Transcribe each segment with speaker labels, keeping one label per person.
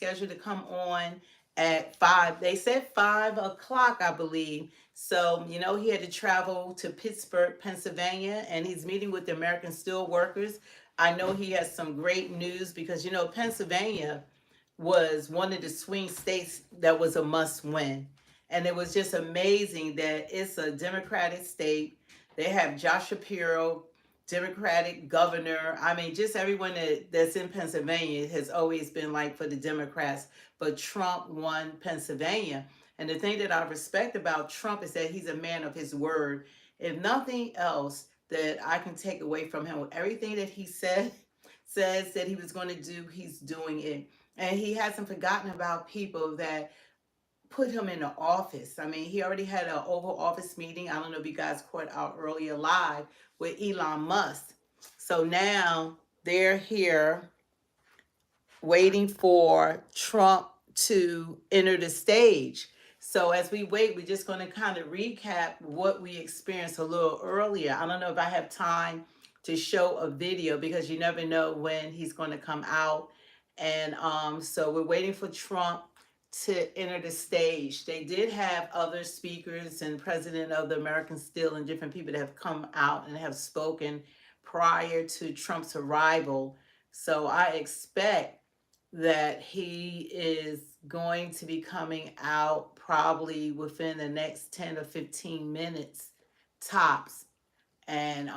Speaker 1: scheduled to come on at 5. They said 5 o'clock, I believe. So, he had to travel to Pittsburgh, Pennsylvania, and he's meeting with the American steel workers. I know he has some great news because, Pennsylvania was one of the swing states that was a must win. And it was just amazing that it's a Democratic state. They have Josh Shapiro, Democratic governor. I mean, just everyone that's in Pennsylvania has always been like for the Democrats. But Trump won Pennsylvania. And the thing that I respect about Trump is that he's a man of his word. If nothing else that I can take away from him, everything that he says that he was going to do, he's doing it. And he hasn't forgotten about people that put him in the office. I mean, he already had an Oval Office meeting. I don't know if you guys caught out earlier live with Elon Musk. So now they're here waiting for Trump to enter the stage. So as we wait, we're just going to kind of recap what we experienced a little earlier. I don't know if I have time to show a video because you never know when he's going to come out. And so we're waiting for Trump to enter the stage. They did have other speakers and president of the American Steel and different people that have come out and have spoken prior to Trump's arrival. So I expect that he is going to be coming out probably within the next 10 or 15 minutes tops. And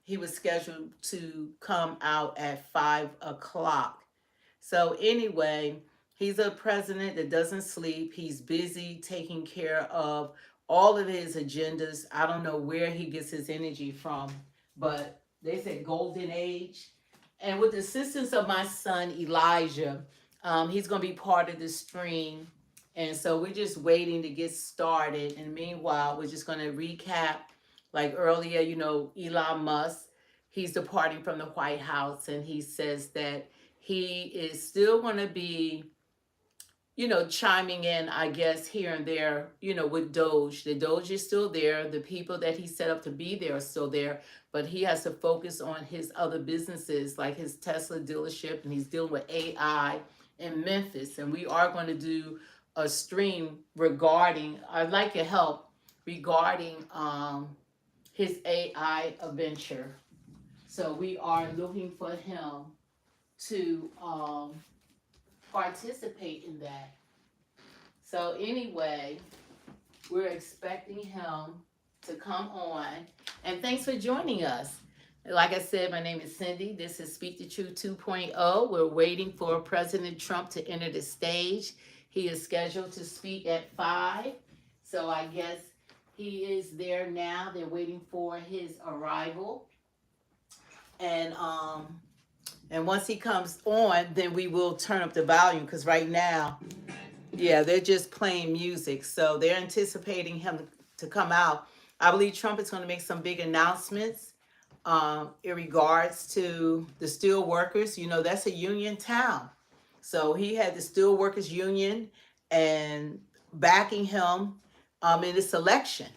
Speaker 1: he was scheduled to come out at 5 o'clock. So anyway, he's a president that doesn't sleep. He's busy taking care of all of his agendas. I don't know where he gets his energy from, but they said golden age. And with the assistance of my son Elijah, he's going to be part of the stream. And so we're just waiting to get started. And meanwhile, we're just going to recap. Like earlier, Elon Musk, he's departing from the White House, and he says that he is still going to be, chiming in, I guess, here and there, with Doge. The Doge is still there. The people that he set up to be there are still there, but he has to focus on his other businesses like his Tesla dealership, and he's dealing with AI in Memphis. And we are going to do a stream regarding, I'd like your help, regarding his AI adventure. So we are looking for him to participate in that. So anyway, we're expecting him to come on. And thanks for joining us. Like I said, my name is Cindy. This is Speak the Truth 2.0. We're waiting for President Trump to enter the stage. He is scheduled to speak at 5. So I guess he is there now. They're waiting for his arrival. And once he comes on, then we will turn up the volume because right now, they're just playing music. So they're anticipating him to come out. I believe Trump is going to make some big announcements in regards to the steel workers. That's a union town. So he had the steel workers union and backing him in this election.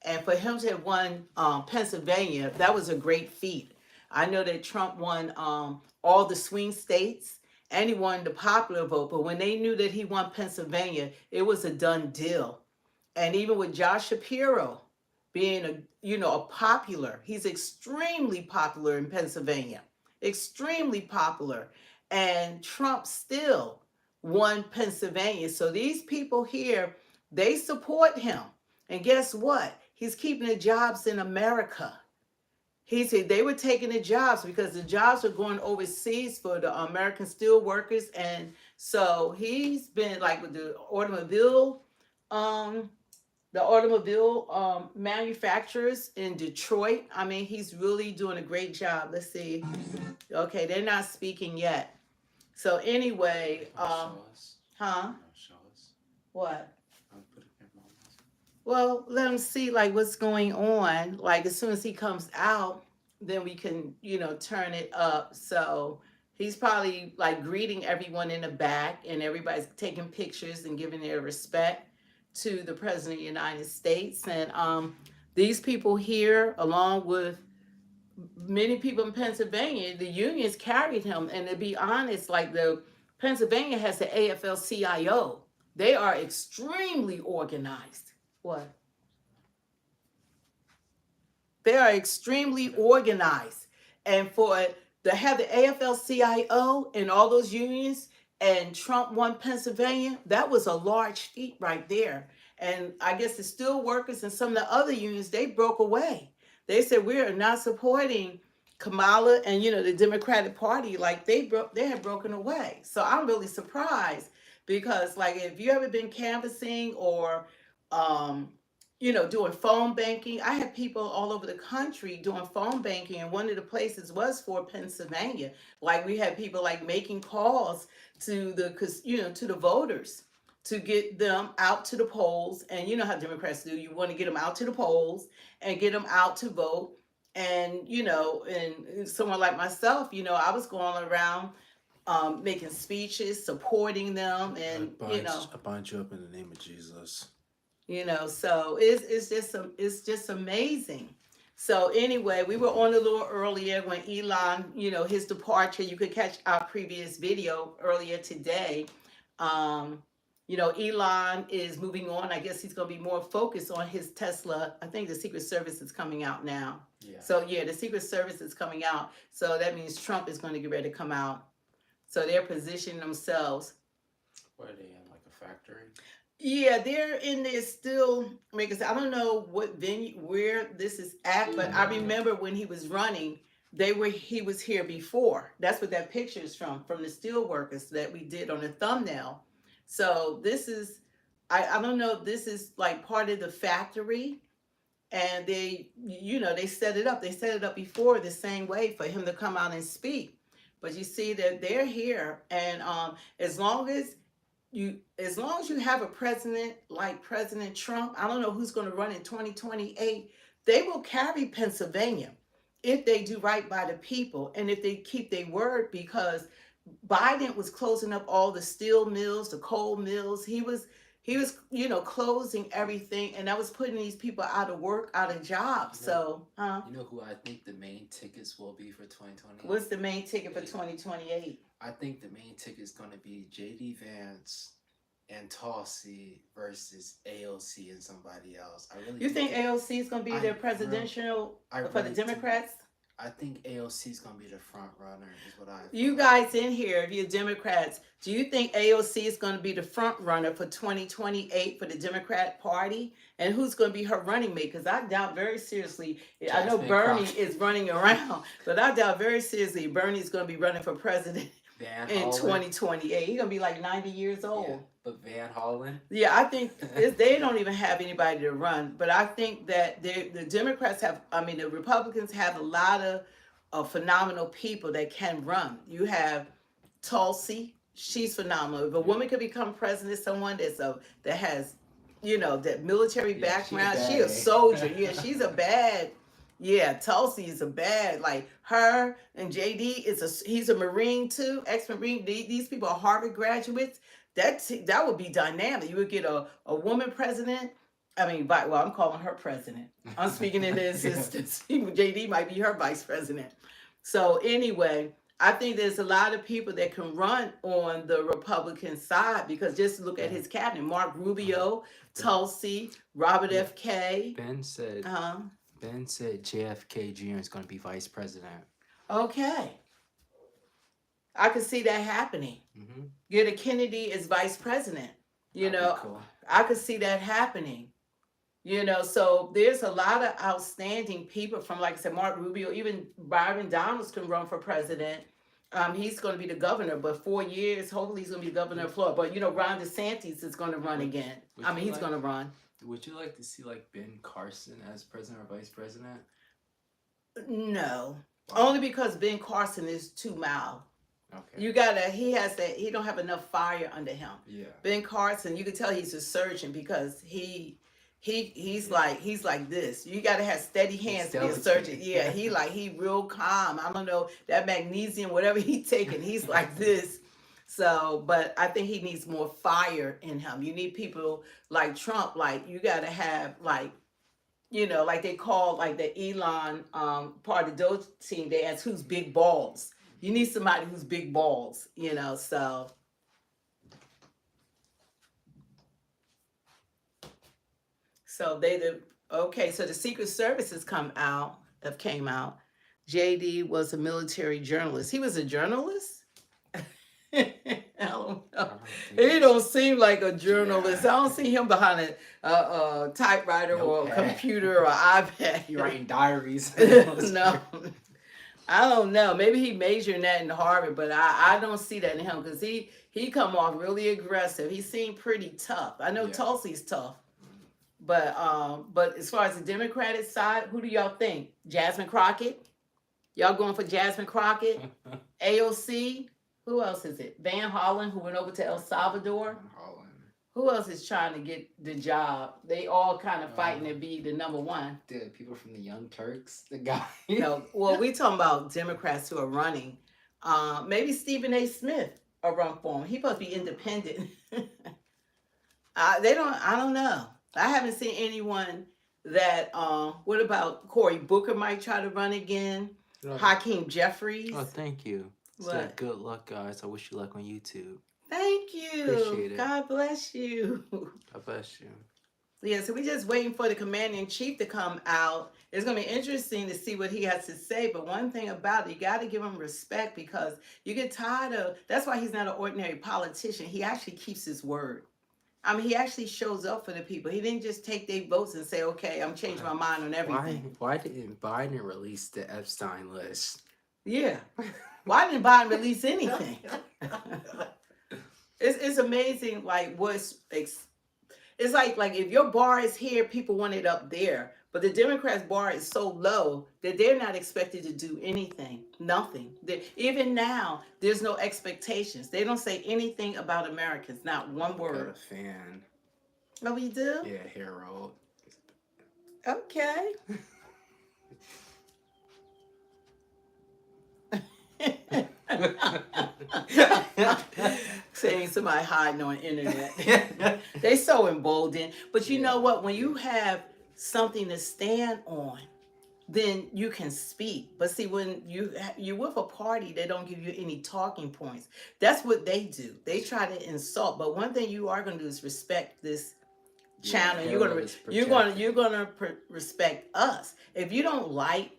Speaker 1: And for him to have won Pennsylvania, that was a great feat. I know that Trump won all the swing states and he won the popular vote. But when they knew that he won Pennsylvania, it was a done deal. And even with Josh Shapiro being a popular, he's extremely popular in Pennsylvania, extremely popular. And Trump still won Pennsylvania. So these people here, they support him. And guess what? He's keeping the jobs in America. He said they were taking the jobs because the jobs were going overseas for the American steel workers. And so he's been like with the automobile manufacturers in Detroit. I mean, he's really doing a great job. Let's see. Okay, they're not speaking yet. So anyway, what? Well, let them see like what's going on. Like as soon as he comes out, then we can, turn it up. So he's probably like greeting everyone in the back and everybody's taking pictures and giving their respect to the President of the United States. And these people here, along with many people in Pennsylvania, the unions carried him. And to be honest, like the Pennsylvania has the AFL-CIO. They are extremely organized. What? They are extremely organized. And for to have the AFL-CIO and all those unions, and Trump won Pennsylvania, that was a large feat right there. And I guess the steel workers and some of the other unions, they broke away. They said we are not supporting Kamala and the Democratic Party. Like they had broken away. So I'm really surprised because like if you ever been canvassing or um doing phone banking. I had people all over the country doing phone banking, and one of the places was for Pennsylvania. Like we had people like making calls to to the voters to get them out to the polls. And you know how Democrats do. You want to get them out to the polls and get them out to vote. And and someone like myself, I was going around making speeches, supporting them, and
Speaker 2: I bind you up in the name of Jesus.
Speaker 1: So it's just amazing. So anyway, we were on a little earlier when Elon, his departure. You could catch our previous video earlier today. Um, Elon is moving on. I guess he's going to be more focused on his Tesla. I think the Secret Service is coming out now.
Speaker 2: Yeah.
Speaker 1: So yeah, the Secret Service is coming out. So that means Trump is going to get ready to come out. So they're positioning themselves.
Speaker 2: Where are they in, like a factory?
Speaker 1: Yeah, they're in there still. I don't know what venue, where this is at, but I remember when he was running, he was here before. That's what that picture is from the steel workers that we did on the thumbnail. So this is, I don't know if this is like part of the factory, and they set it up. They set it up before the same way for him to come out and speak. But you see that they're here, and as long as you have a president like President Trump, I don't know who's going to run in 2028. They will carry Pennsylvania if they do right by the people and if they keep their word, because Biden was closing up all the steel mills, the coal mills. He was closing everything, and that was putting these people out of work, out of jobs.
Speaker 2: You know who I think the main tickets will be for 2028?
Speaker 1: What's the main ticket for 2028?
Speaker 2: I think the main ticket is going to be J.D. Vance and Tulsi versus AOC and somebody else.
Speaker 1: You think AOC is going to be their presidential for the Democrats?
Speaker 2: I think AOC is going to be the front runner, is what I.
Speaker 1: You guys in here, if you're Democrats, do you think AOC is going to be the front runner for 2028 for the Democrat Party? And who's going to be her running mate? Because I doubt very seriously. I know Bernie is running around, but I doubt very seriously Bernie's going to be running for president in 2028. He's going to be like 90 years old.
Speaker 2: Yeah, but Van Hollen?
Speaker 1: Yeah, I think they don't even have anybody to run. But I think that the Democrats the Republicans have a lot of phenomenal people that can run. You have Tulsi. She's phenomenal. If a woman could become president, someone that has, that military background, she's a soldier. Yeah, she's a bad. Yeah, Tulsi is a bad, like her, and JD he's a Marine too, ex-Marine. These people are Harvard graduates. That would be dynamic. You would get a woman president. I'm calling her president. I'm speaking in the existence. JD might be her vice president. So anyway, I think there's a lot of people that can run on the Republican side, because just look at his cabinet: Mark Rubio, Tulsi, Robert F. K.
Speaker 2: Ben said JFK Jr. is going to be vice president.
Speaker 1: Okay. I could see that happening.
Speaker 2: Mm-hmm.
Speaker 1: Get a Kennedy as vice president.
Speaker 2: Cool.
Speaker 1: I could see that happening. So there's a lot of outstanding people from, like I said, Mark Rubio, even Byron Donalds can run for president. He's going to be the governor, but 4 years, hopefully he's going to be the governor of Florida. But, Ron DeSantis is going to run again. He's going to run.
Speaker 2: Would you like to see, like, Ben Carson as president or vice president?
Speaker 1: No. Only because Ben Carson is too mild.
Speaker 2: Okay.
Speaker 1: He don't have enough fire under him.
Speaker 2: Yeah.
Speaker 1: Ben Carson, you can tell he's a surgeon, because he's like this. You gotta have steady hands to be a surgeon. Yeah, he real calm. I don't know, that magnesium, whatever he taking, he's like this. So, but I think he needs more fire in him. You need people like Trump, like you gotta have like they call like the Elon part of those team, they ask who's big balls. You need somebody who's big balls, so So so the Secret Service has came out. JD was a military journalist. He was a journalist? I don't
Speaker 2: I
Speaker 1: know.
Speaker 2: don't think
Speaker 1: He
Speaker 2: he's.
Speaker 1: don't seem like a journalist.
Speaker 2: Yeah.
Speaker 1: I don't see him behind a typewriter or a
Speaker 2: Notepad.
Speaker 1: computer or iPad.
Speaker 2: He writing diaries.
Speaker 1: No, I don't know. Maybe he majored in that in Harvard, but I don't see that in him because he come off really aggressive. He seemed pretty tough. I know
Speaker 2: Yeah.
Speaker 1: Tulsi's tough, but as far as the Democratic side, who do y'all think? Jasmine Crockett? Y'all going for Jasmine Crockett? AOC? Who else is it? Van Hollen, who went over to El Salvador.
Speaker 2: Holland.
Speaker 1: Who else is trying to get the job? They all kind of fighting to be the number one.
Speaker 2: The people from the Young Turks, the guy.
Speaker 1: No, well, we talking about Democrats who are running. Maybe Stephen A. Smith will run for him. He supposed to be independent. They don't. I don't know. I haven't seen anyone that. What about Cory Booker might try to run again? Hakeem Jeffries.
Speaker 3: Oh, thank you.
Speaker 1: What?
Speaker 3: Good luck, guys. I wish you luck on YouTube.
Speaker 1: Thank you.
Speaker 3: Appreciate it.
Speaker 1: God bless you.
Speaker 3: God bless you.
Speaker 1: Yeah, so we're just waiting for the commander-in-chief to come out. It's going to be interesting to see what he has to say. But one thing about it, you got to give him respect because you get tired of... That's why he's not an ordinary politician. He actually keeps his word. I mean, he actually shows up for the people. He didn't just take their votes and say, okay, I'm changing my mind on everything.
Speaker 2: Why didn't Biden release the Epstein list?
Speaker 1: Yeah. Why didn't Biden release anything? It's amazing, like, it's like if your bar is here, people want it up there. But the Democrats' bar is so low that they're not expected to do anything. Nothing. Even now, there's no expectations. They don't say anything about Americans. Not one word.
Speaker 2: Got a fan.
Speaker 1: Oh, we do?
Speaker 2: Yeah, Harold.
Speaker 1: Okay. Saying somebody hiding on the internet. They so emboldened. But you know what? When you have something to stand on, then you can speak. But see, when you're with a party, they don't give you any talking points. That's what they do. They try to insult. But one thing you are going to do is respect this channel. You're gonna respect us. If you don't like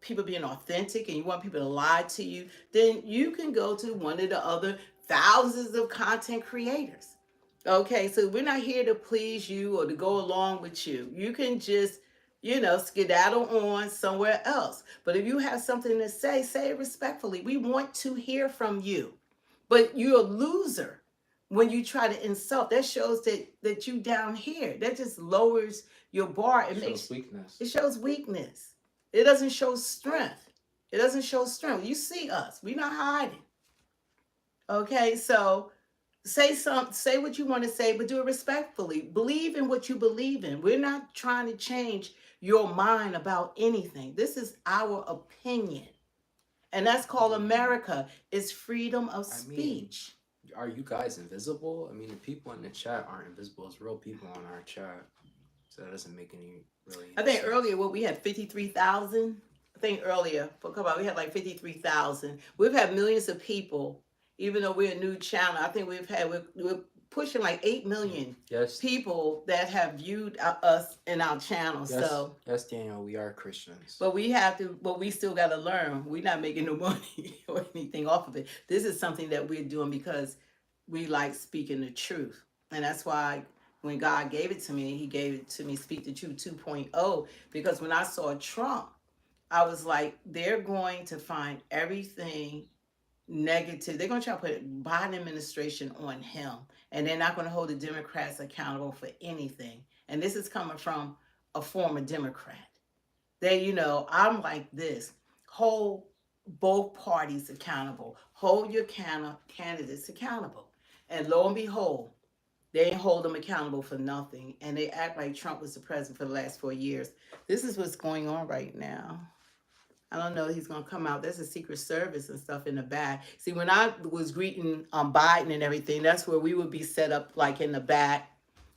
Speaker 1: people being authentic and you want people to lie to you, then you can go to one of the other thousands of content creators. Okay, so we're not here to please you or to go along with you. You can just, skedaddle on somewhere else. But if you have something to say it respectfully. We want to hear from you. But you're a loser when you try to insult. That shows that you down here. That just lowers your bar.
Speaker 2: It shows weakness.
Speaker 1: It shows weakness. It doesn't show strength. It doesn't show strength. You see us. We're not hiding. Okay, so say what you want to say, but do it respectfully. Believe in what you believe in. We're not trying to change your mind about anything. This is our opinion. And that's called America. It's freedom of speech.
Speaker 2: Are you guys invisible? I mean, the people in the chat aren't invisible. It's real people on our chat. So that doesn't make any really
Speaker 1: I think
Speaker 2: sense.
Speaker 1: earlier we had 53,000. I think earlier, we had like 53,000. We've had millions of people, even though we're a new channel. I think we're pushing like 8 million people that have viewed us in our channel.
Speaker 2: Yes,
Speaker 1: so
Speaker 2: yes, Daniel, we are Christians.
Speaker 1: But we still got to learn. We're not making no money or anything off of it. This is something that we're doing because we like speaking the truth. And that's why when God gave it to me, he gave it to me, Speak the Truth 2.0, because when I saw Trump, I was like, they're going to find everything negative. They're going to try to put Biden administration on him, and they're not going to hold the Democrats accountable for anything. And this is coming from a former Democrat. I'm like this. Hold both parties accountable. Hold your candidates accountable. And lo and behold, they ain't hold them accountable for nothing. And they act like Trump was the president for the last 4 years. This is what's going on right now. I don't know if he's going to come out. There's a Secret Service and stuff in the back. See, when I was greeting Biden and everything, that's where we would be set up like in the back.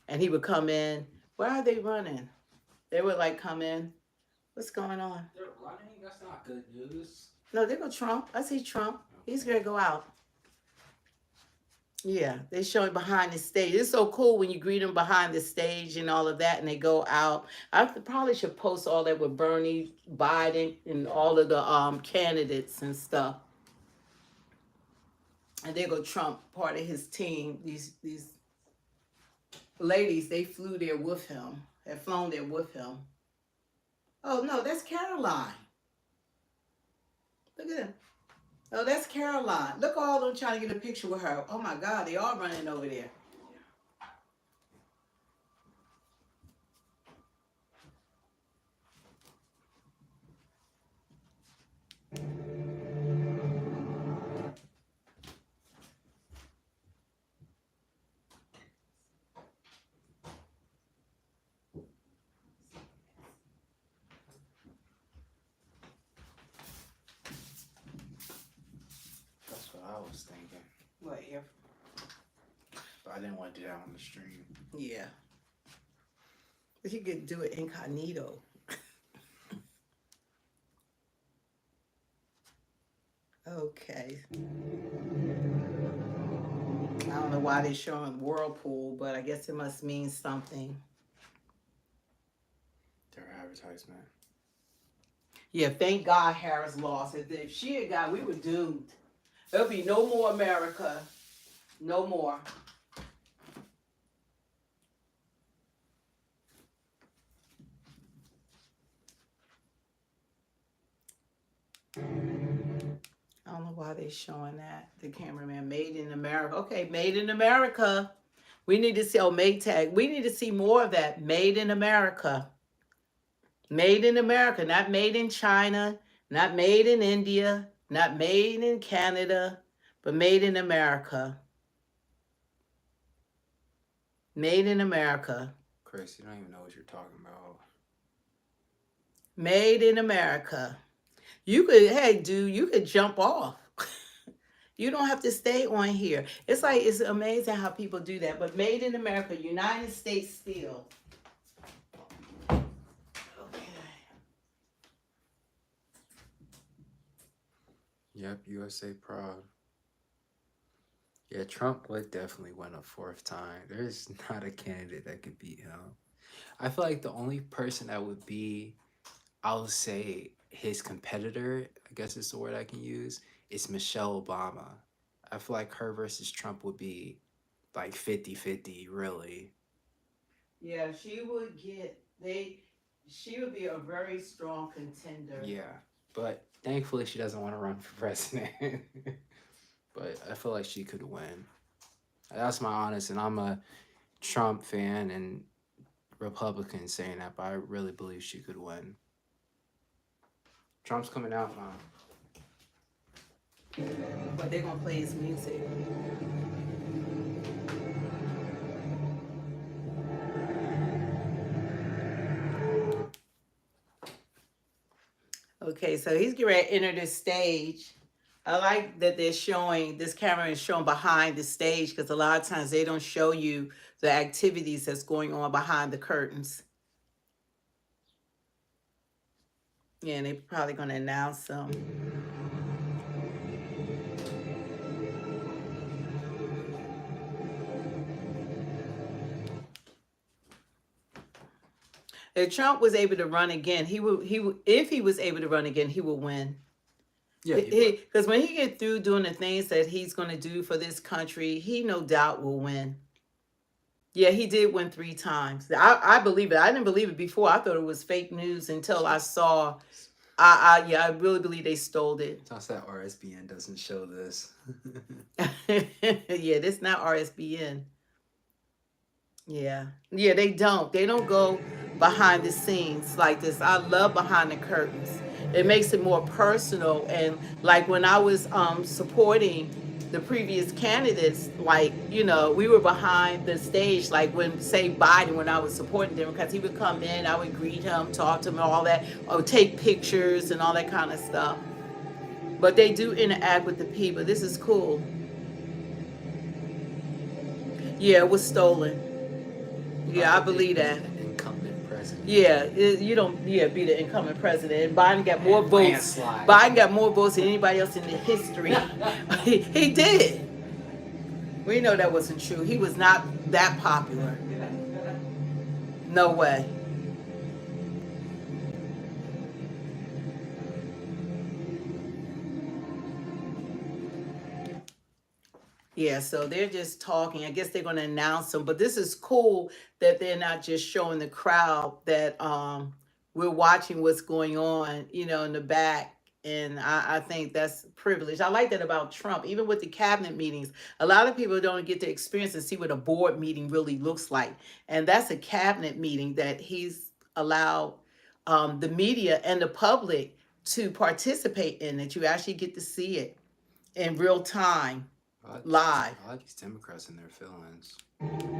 Speaker 1: And he would come in. Where are they running? They would like come in. What's going on?
Speaker 2: They're running? That's not good news.
Speaker 1: No, there go Trump. I see Trump. He's going to go out. Yeah, they showing behind the stage. It's so cool when you greet them behind the stage and all of that, and they go out. I probably should post all that with Bernie, Biden, and all of the candidates and stuff. And there go Trump, part of his team. These ladies, they flew there with him. Had flown there with him. Oh no, that's Caroline. Look at them. Oh, that's Caroline. Look, all of them trying to get a picture with her. Oh my God, they all running over there.
Speaker 2: That's what I was thinking.
Speaker 1: What, here?
Speaker 2: But I didn't want to do that on the stream.
Speaker 1: Yeah. But you could do it incognito. Okay. I don't know why they're showing Whirlpool, but I guess it must mean something.
Speaker 2: Their advertisement.
Speaker 1: Yeah, thank God Harris lost. If she had got, we were doomed. There'll be no more America. No more. I don't know why they're showing that. The cameraman, made in America. Okay, made in America. We need to see, oh, Maytag. We need to see more of that. Made in America. Made in America, not made in China, not made in India, not made in Canada, but made in America. Made in America.
Speaker 2: Chris, you don't even know what you're talking about.
Speaker 1: Made in America. You could, hey, dude, you could jump off. You don't have to stay on here. It's like, it's amazing how people do that. But made in America, United States Steel.
Speaker 3: Yep, USA proud. Yeah, Trump would definitely win a fourth time. There's not a candidate that could beat him. I feel like the only person that would be, I'll say, his competitor, I guess is the word I can use, is Michelle Obama. I feel like her versus Trump would be like 50-50, really.
Speaker 1: Yeah, she would get, she would be a very strong contender.
Speaker 3: Yeah, but thankfully she doesn't want to run for president. But I feel like she could win. That's my honest, and I'm a Trump fan and Republican saying that, but I really believe she could win. Trump's coming out now.
Speaker 1: But they're going to play his music. Okay, so he's getting ready to enter the stage. I like that they're showing, this camera is showing behind the stage, because a lot of times they don't show you the activities that's going on behind the curtains. Yeah, and they're probably going to announce them. If Trump was able to run again, he would. If he was able to run again, he would win.
Speaker 3: Yeah,
Speaker 1: because when he get through doing the things that he's going to do for this country, he no doubt will win. Yeah, he did win 3 times. I believe it. I didn't believe it before. I thought it was fake news until I saw. I really believe they stole it.
Speaker 3: Toss that RSBN doesn't show this.
Speaker 1: Yeah, this not RSBN. Yeah, they don't. They don't go behind the scenes like this. I love behind the curtains. It makes it more personal. And like when I was supporting the previous candidates, like, you know, we were behind the stage, like when, say, Biden, when I was supporting them, because he would come in, I would greet him, talk to him, and all that, or take pictures and all that kind of stuff. But they do interact with the people. This is cool. Yeah, it was stolen. Yeah, I believe that.
Speaker 3: Incumbent president.
Speaker 1: Yeah, you don't. Yeah, be the incumbent president. And Biden got more votes.
Speaker 3: Landslide.
Speaker 1: Biden got more votes than anybody else in the history. He did. We know that wasn't true. He was not that popular. No way. Yeah, so they're just talking. I guess they're going to announce them, but this is cool that they're not just showing the crowd that we're watching what's going on, in the back. And I think that's privilege. I like that about Trump. Even with the cabinet meetings, a lot of people don't get to experience and see what a board meeting really looks like. And that's a cabinet meeting that he's allowed the media and the public to participate in, that you actually get to see it in real time, live.
Speaker 3: I like these Democrats and their feelings.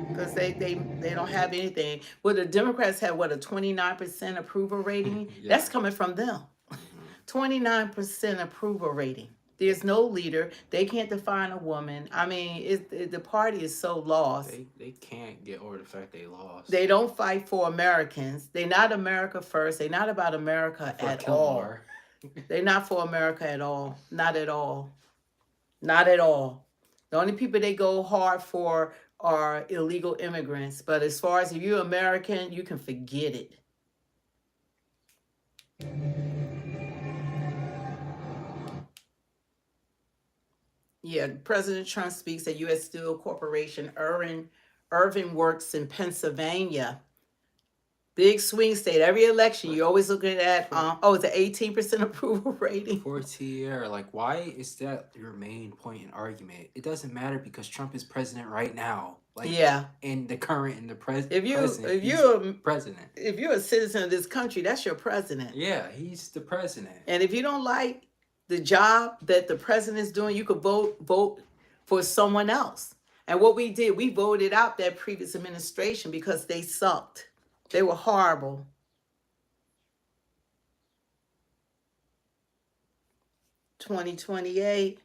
Speaker 1: Because they don't have anything. Well, the Democrats have what, a 29% approval rating?
Speaker 3: Yeah.
Speaker 1: That's coming from them. 29% approval rating. There's no leader. They can't define a woman. I mean, the party is so lost.
Speaker 3: They can't get over the fact they lost.
Speaker 1: They don't fight for Americans. They're not America first. They're not about America at all. They're not for America at all. Not at all. Not at all. The only people they go hard for are illegal immigrants. But as far as if you're American, you can forget it. Yeah, President Trump speaks at U.S. Steel Corporation Irving Works in Pennsylvania. Big swing state. Every election, you're always looking at, it's an 18% approval rating.
Speaker 3: For TR, like, why is that your main point in argument? It doesn't matter because Trump is president right now. Like,
Speaker 1: yeah.
Speaker 3: In the current, in the president.
Speaker 1: If you're
Speaker 3: president. If
Speaker 1: you're a citizen of this country, that's your president.
Speaker 3: Yeah, he's the president.
Speaker 1: And if you don't like the job that the president is doing, you could vote for someone else. And what we did, we voted out that previous administration because they sucked. They were horrible. $20.28.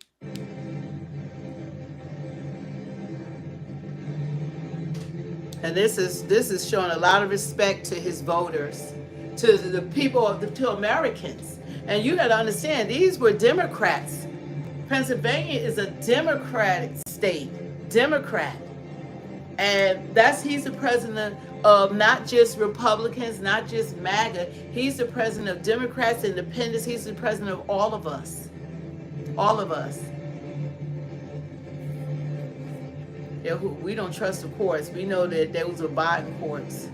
Speaker 1: And this is showing a lot of respect to his voters, to the people, to Americans. And you got to understand, these were Democrats. Pennsylvania is a Democratic state, Democrat. And he's the president of not just Republicans, not just MAGA. He's the president of Democrats, Independents. He's the president of all of us. All of us. Yeah, we don't trust the courts. We know that those are Biden courts.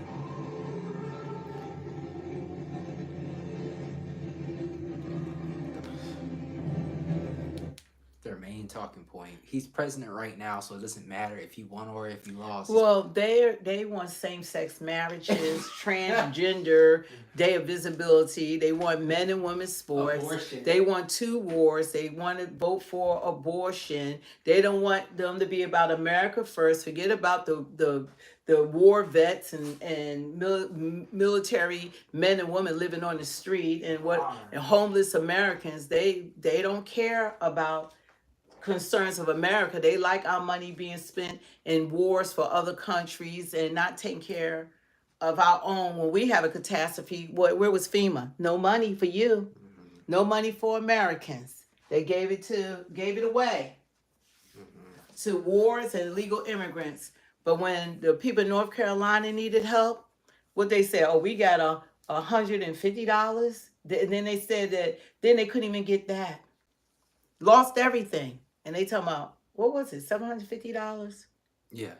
Speaker 3: Their main talking point. He's president right now, so it doesn't matter if he won or if he lost.
Speaker 1: Well, they want same-sex marriages, transgender, day of visibility. They want men and women's sports.
Speaker 3: Abortion. They
Speaker 1: want 2 wars. They want to vote for abortion. They don't want them to be about America first. Forget about the war vets and military men and women living on the street and homeless Americans. They don't care about concerns of America. They like our money being spent in wars for other countries and not taking care of our own. When we have a catastrophe, where was FEMA? No money for you. No money for Americans. They gave it away to wars and illegal immigrants. But when the people in North Carolina needed help, what they said, we got $150. And then they said that then they couldn't even get that. Lost everything. And they talking about, what was it, $750?
Speaker 3: Yeah.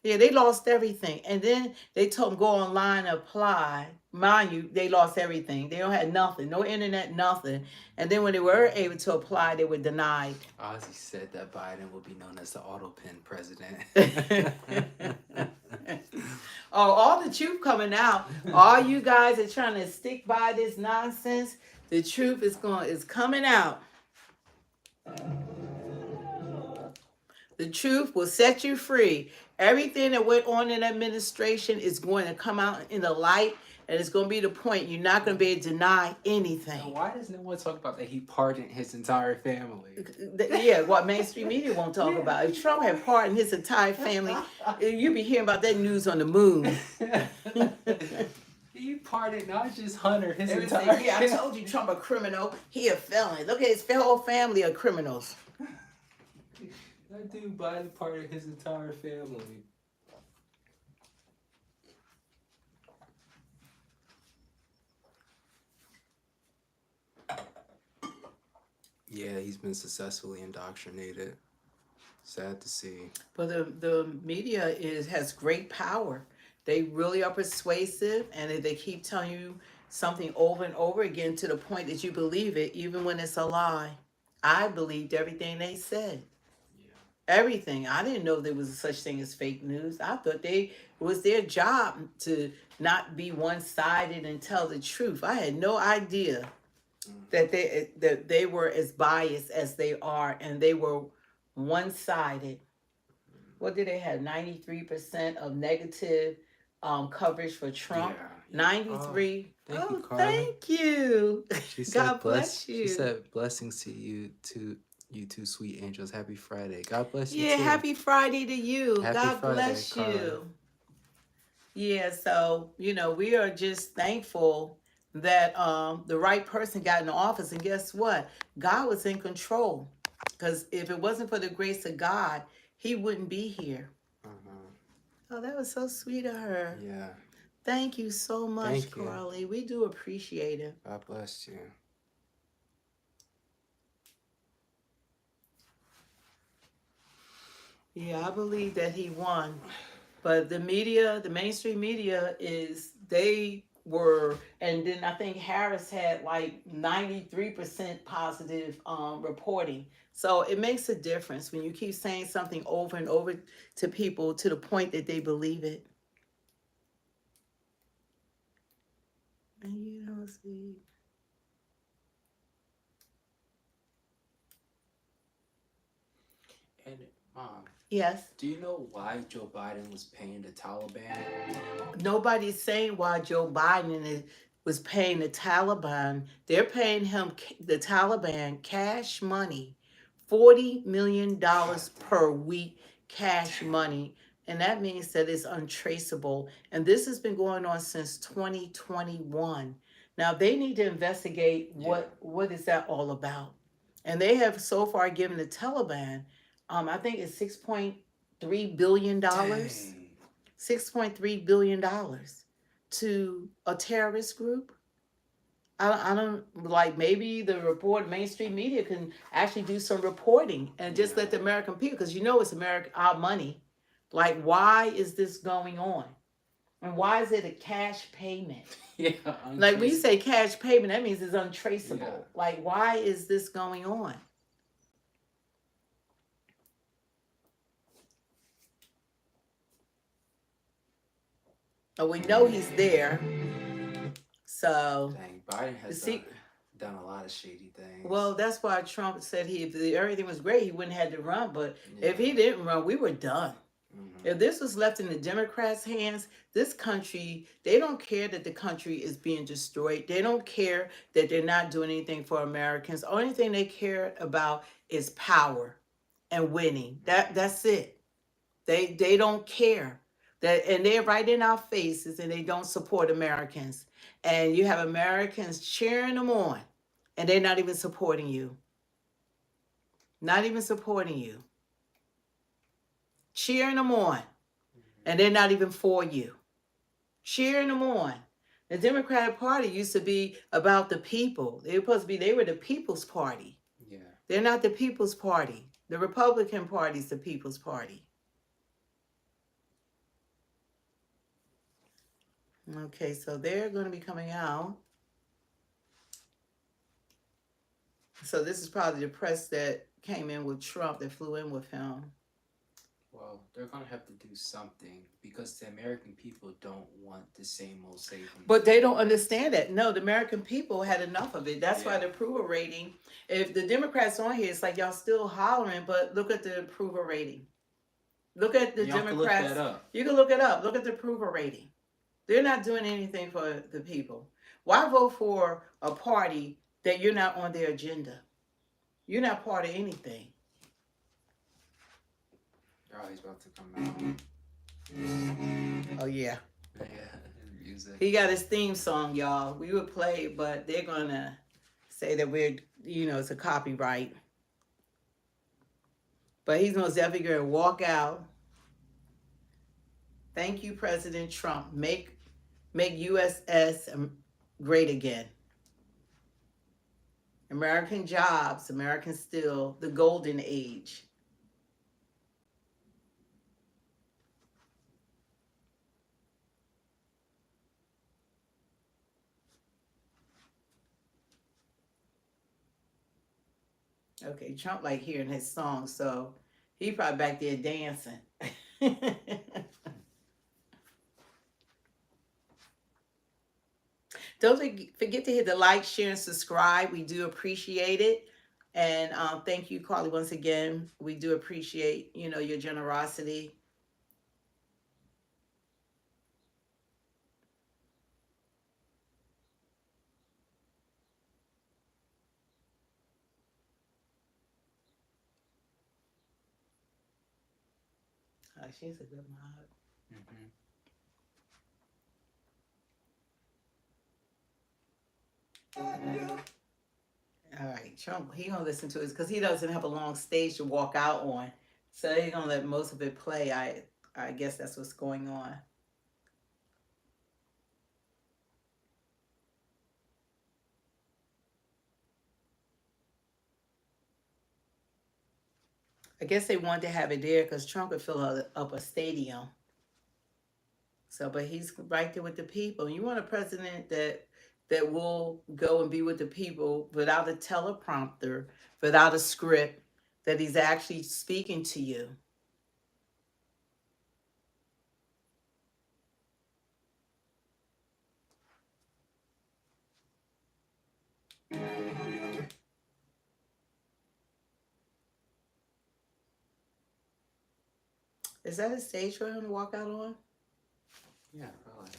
Speaker 1: Yeah, they lost everything. And then they told them go online and apply. Mind you, they lost everything. They don't have nothing, no internet, nothing. And then when they were able to apply, they were denied.
Speaker 3: Ozzy said that Biden will be known as the auto pen president.
Speaker 1: All the truth coming out. All you guys are trying to stick by this nonsense. The truth is coming out. The truth will set you free. Everything that went on in administration is going to come out in the light, and it's going to be the point you're not going to be able to deny anything.
Speaker 3: Now, why does no one talk about that he pardoned his entire family?
Speaker 1: Yeah, what mainstream media won't talk about. If Trump had pardoned his entire family, you'd be hearing about that news on the moon.
Speaker 3: He pardoned not just Hunter, his entire family.
Speaker 1: Yeah, I told you Trump a criminal. He a felon. Look at his whole family of criminals.
Speaker 3: That dude Biden part of his entire family. Yeah, he's been successfully indoctrinated. Sad to see.
Speaker 1: But the media has great power. They really are persuasive, and they keep telling you something over and over again to the point that you believe it, even when it's a lie. I believed everything they said.
Speaker 3: Yeah.
Speaker 1: Everything. I didn't know there was such thing as fake news. I thought it was their job to not be one sided and tell the truth. I had no idea that they were as biased as they are, and they were one sided. What did they have? 93% of negative coverage for Trump.
Speaker 3: Yeah.
Speaker 1: 93.
Speaker 3: Thank you,
Speaker 1: Oh,
Speaker 3: Carla.
Speaker 1: thank you.
Speaker 3: She said
Speaker 1: God bless you.
Speaker 3: She said blessings to you two sweet angels. Happy Friday. God bless you
Speaker 1: Yeah,
Speaker 3: too.
Speaker 1: happy Friday to you.
Speaker 3: Happy
Speaker 1: God
Speaker 3: Friday,
Speaker 1: bless
Speaker 3: Carla.
Speaker 1: you. Yeah, so we are just thankful that the right person got in office, and guess what? God was in control. Because if it wasn't for the grace of God, he wouldn't be here. Oh, that was so sweet of her.
Speaker 3: Yeah.
Speaker 1: Thank you so much,
Speaker 3: Thank you.
Speaker 1: Carly. We do appreciate it.
Speaker 3: God bless you.
Speaker 1: Yeah, I believe that he won. But the media, the mainstream media, they were, and then I think Harris had like 93% positive reporting. So it makes a difference when you keep saying something over and over to people to the point that they believe it. And you don't see.
Speaker 3: And Mom,
Speaker 1: Yes.
Speaker 3: do you know why Joe Biden was paying the Taliban?
Speaker 1: Nobody's saying why Joe Biden was paying the Taliban. They're paying him, the Taliban, cash money, $40 million per week, cash money. And that means that it's untraceable. And this has been going on since 2021. Now they need to investigate what is that all about. And they have so far given the Taliban, I think it's $6.3 billion. $6.3 billion to a terrorist group. I don't like, maybe the mainstream media can actually do some reporting and just let the American people, because it's America, our money. Like, why is this going on? And why is it a cash payment?
Speaker 3: Yeah.
Speaker 1: Like, when you say cash payment, that means it's untraceable.
Speaker 3: Yeah.
Speaker 1: Like, why is this going on? We know he's there. So
Speaker 3: Dang, Biden has done a lot of shady things.
Speaker 1: Well, that's why Trump said if everything was great, he wouldn't have to run. But if he didn't run, we were done. Mm-hmm. If this was left in the Democrats' hands, this country, they don't care that the country is being destroyed. They don't care that they're not doing anything for Americans. The only thing they care about is power and winning. That's it. They don't care. And they're right in our faces, and they don't support Americans. And you have Americans cheering them on, and they're not even supporting you. Not even supporting you. Cheering them on, and they're not even for you. Cheering them on. The Democratic Party used to be about the people. They were the People's Party.
Speaker 3: Yeah.
Speaker 1: They're not the People's Party. The Republican Party is the People's Party. Okay, so they're going to be coming out. So this is probably the press that came in with Trump, that flew in with him.
Speaker 3: Well, they're going to have to do something because the American people don't want the same old saving.
Speaker 1: But they don't understand that. No, the American people had enough of it. That's why the approval rating, if the Democrats on here, it's like y'all still hollering, but look at the approval rating. Look at the Democrats.
Speaker 3: Look that up.
Speaker 1: You can look it up. Look at the approval rating. They're not doing anything for the people. Why vote for a party that you're not on their agenda? You're not part of anything.
Speaker 3: Oh, he's about to come out.
Speaker 1: Oh, yeah.
Speaker 3: Yeah, music.
Speaker 1: He got his theme song, y'all. We would play it, but they're going to say that we're, it's a copyright. But he's most definitely going to walk out. Thank you, President Trump. Make USS great again. American jobs, American steel, the golden age. Okay, Trump like hearing his song, so he probably back there dancing. Don't forget to hit the like, share, and subscribe. We do appreciate it. And thank you, Carly, once again. We do appreciate, your generosity. She's a good mod.
Speaker 3: Mm-hmm.
Speaker 1: All right, Trump, he gonna listen to it because he doesn't have a long stage to walk out on. So he's gonna let most of it play. I guess that's what's going on. I guess they wanted to have it there because Trump could fill up a stadium. So, but he's right there with the people. You want a president that will go and be with the people without a teleprompter, without a script, that he's actually speaking to you. Is that a stage for him to walk out on?
Speaker 3: Yeah, probably.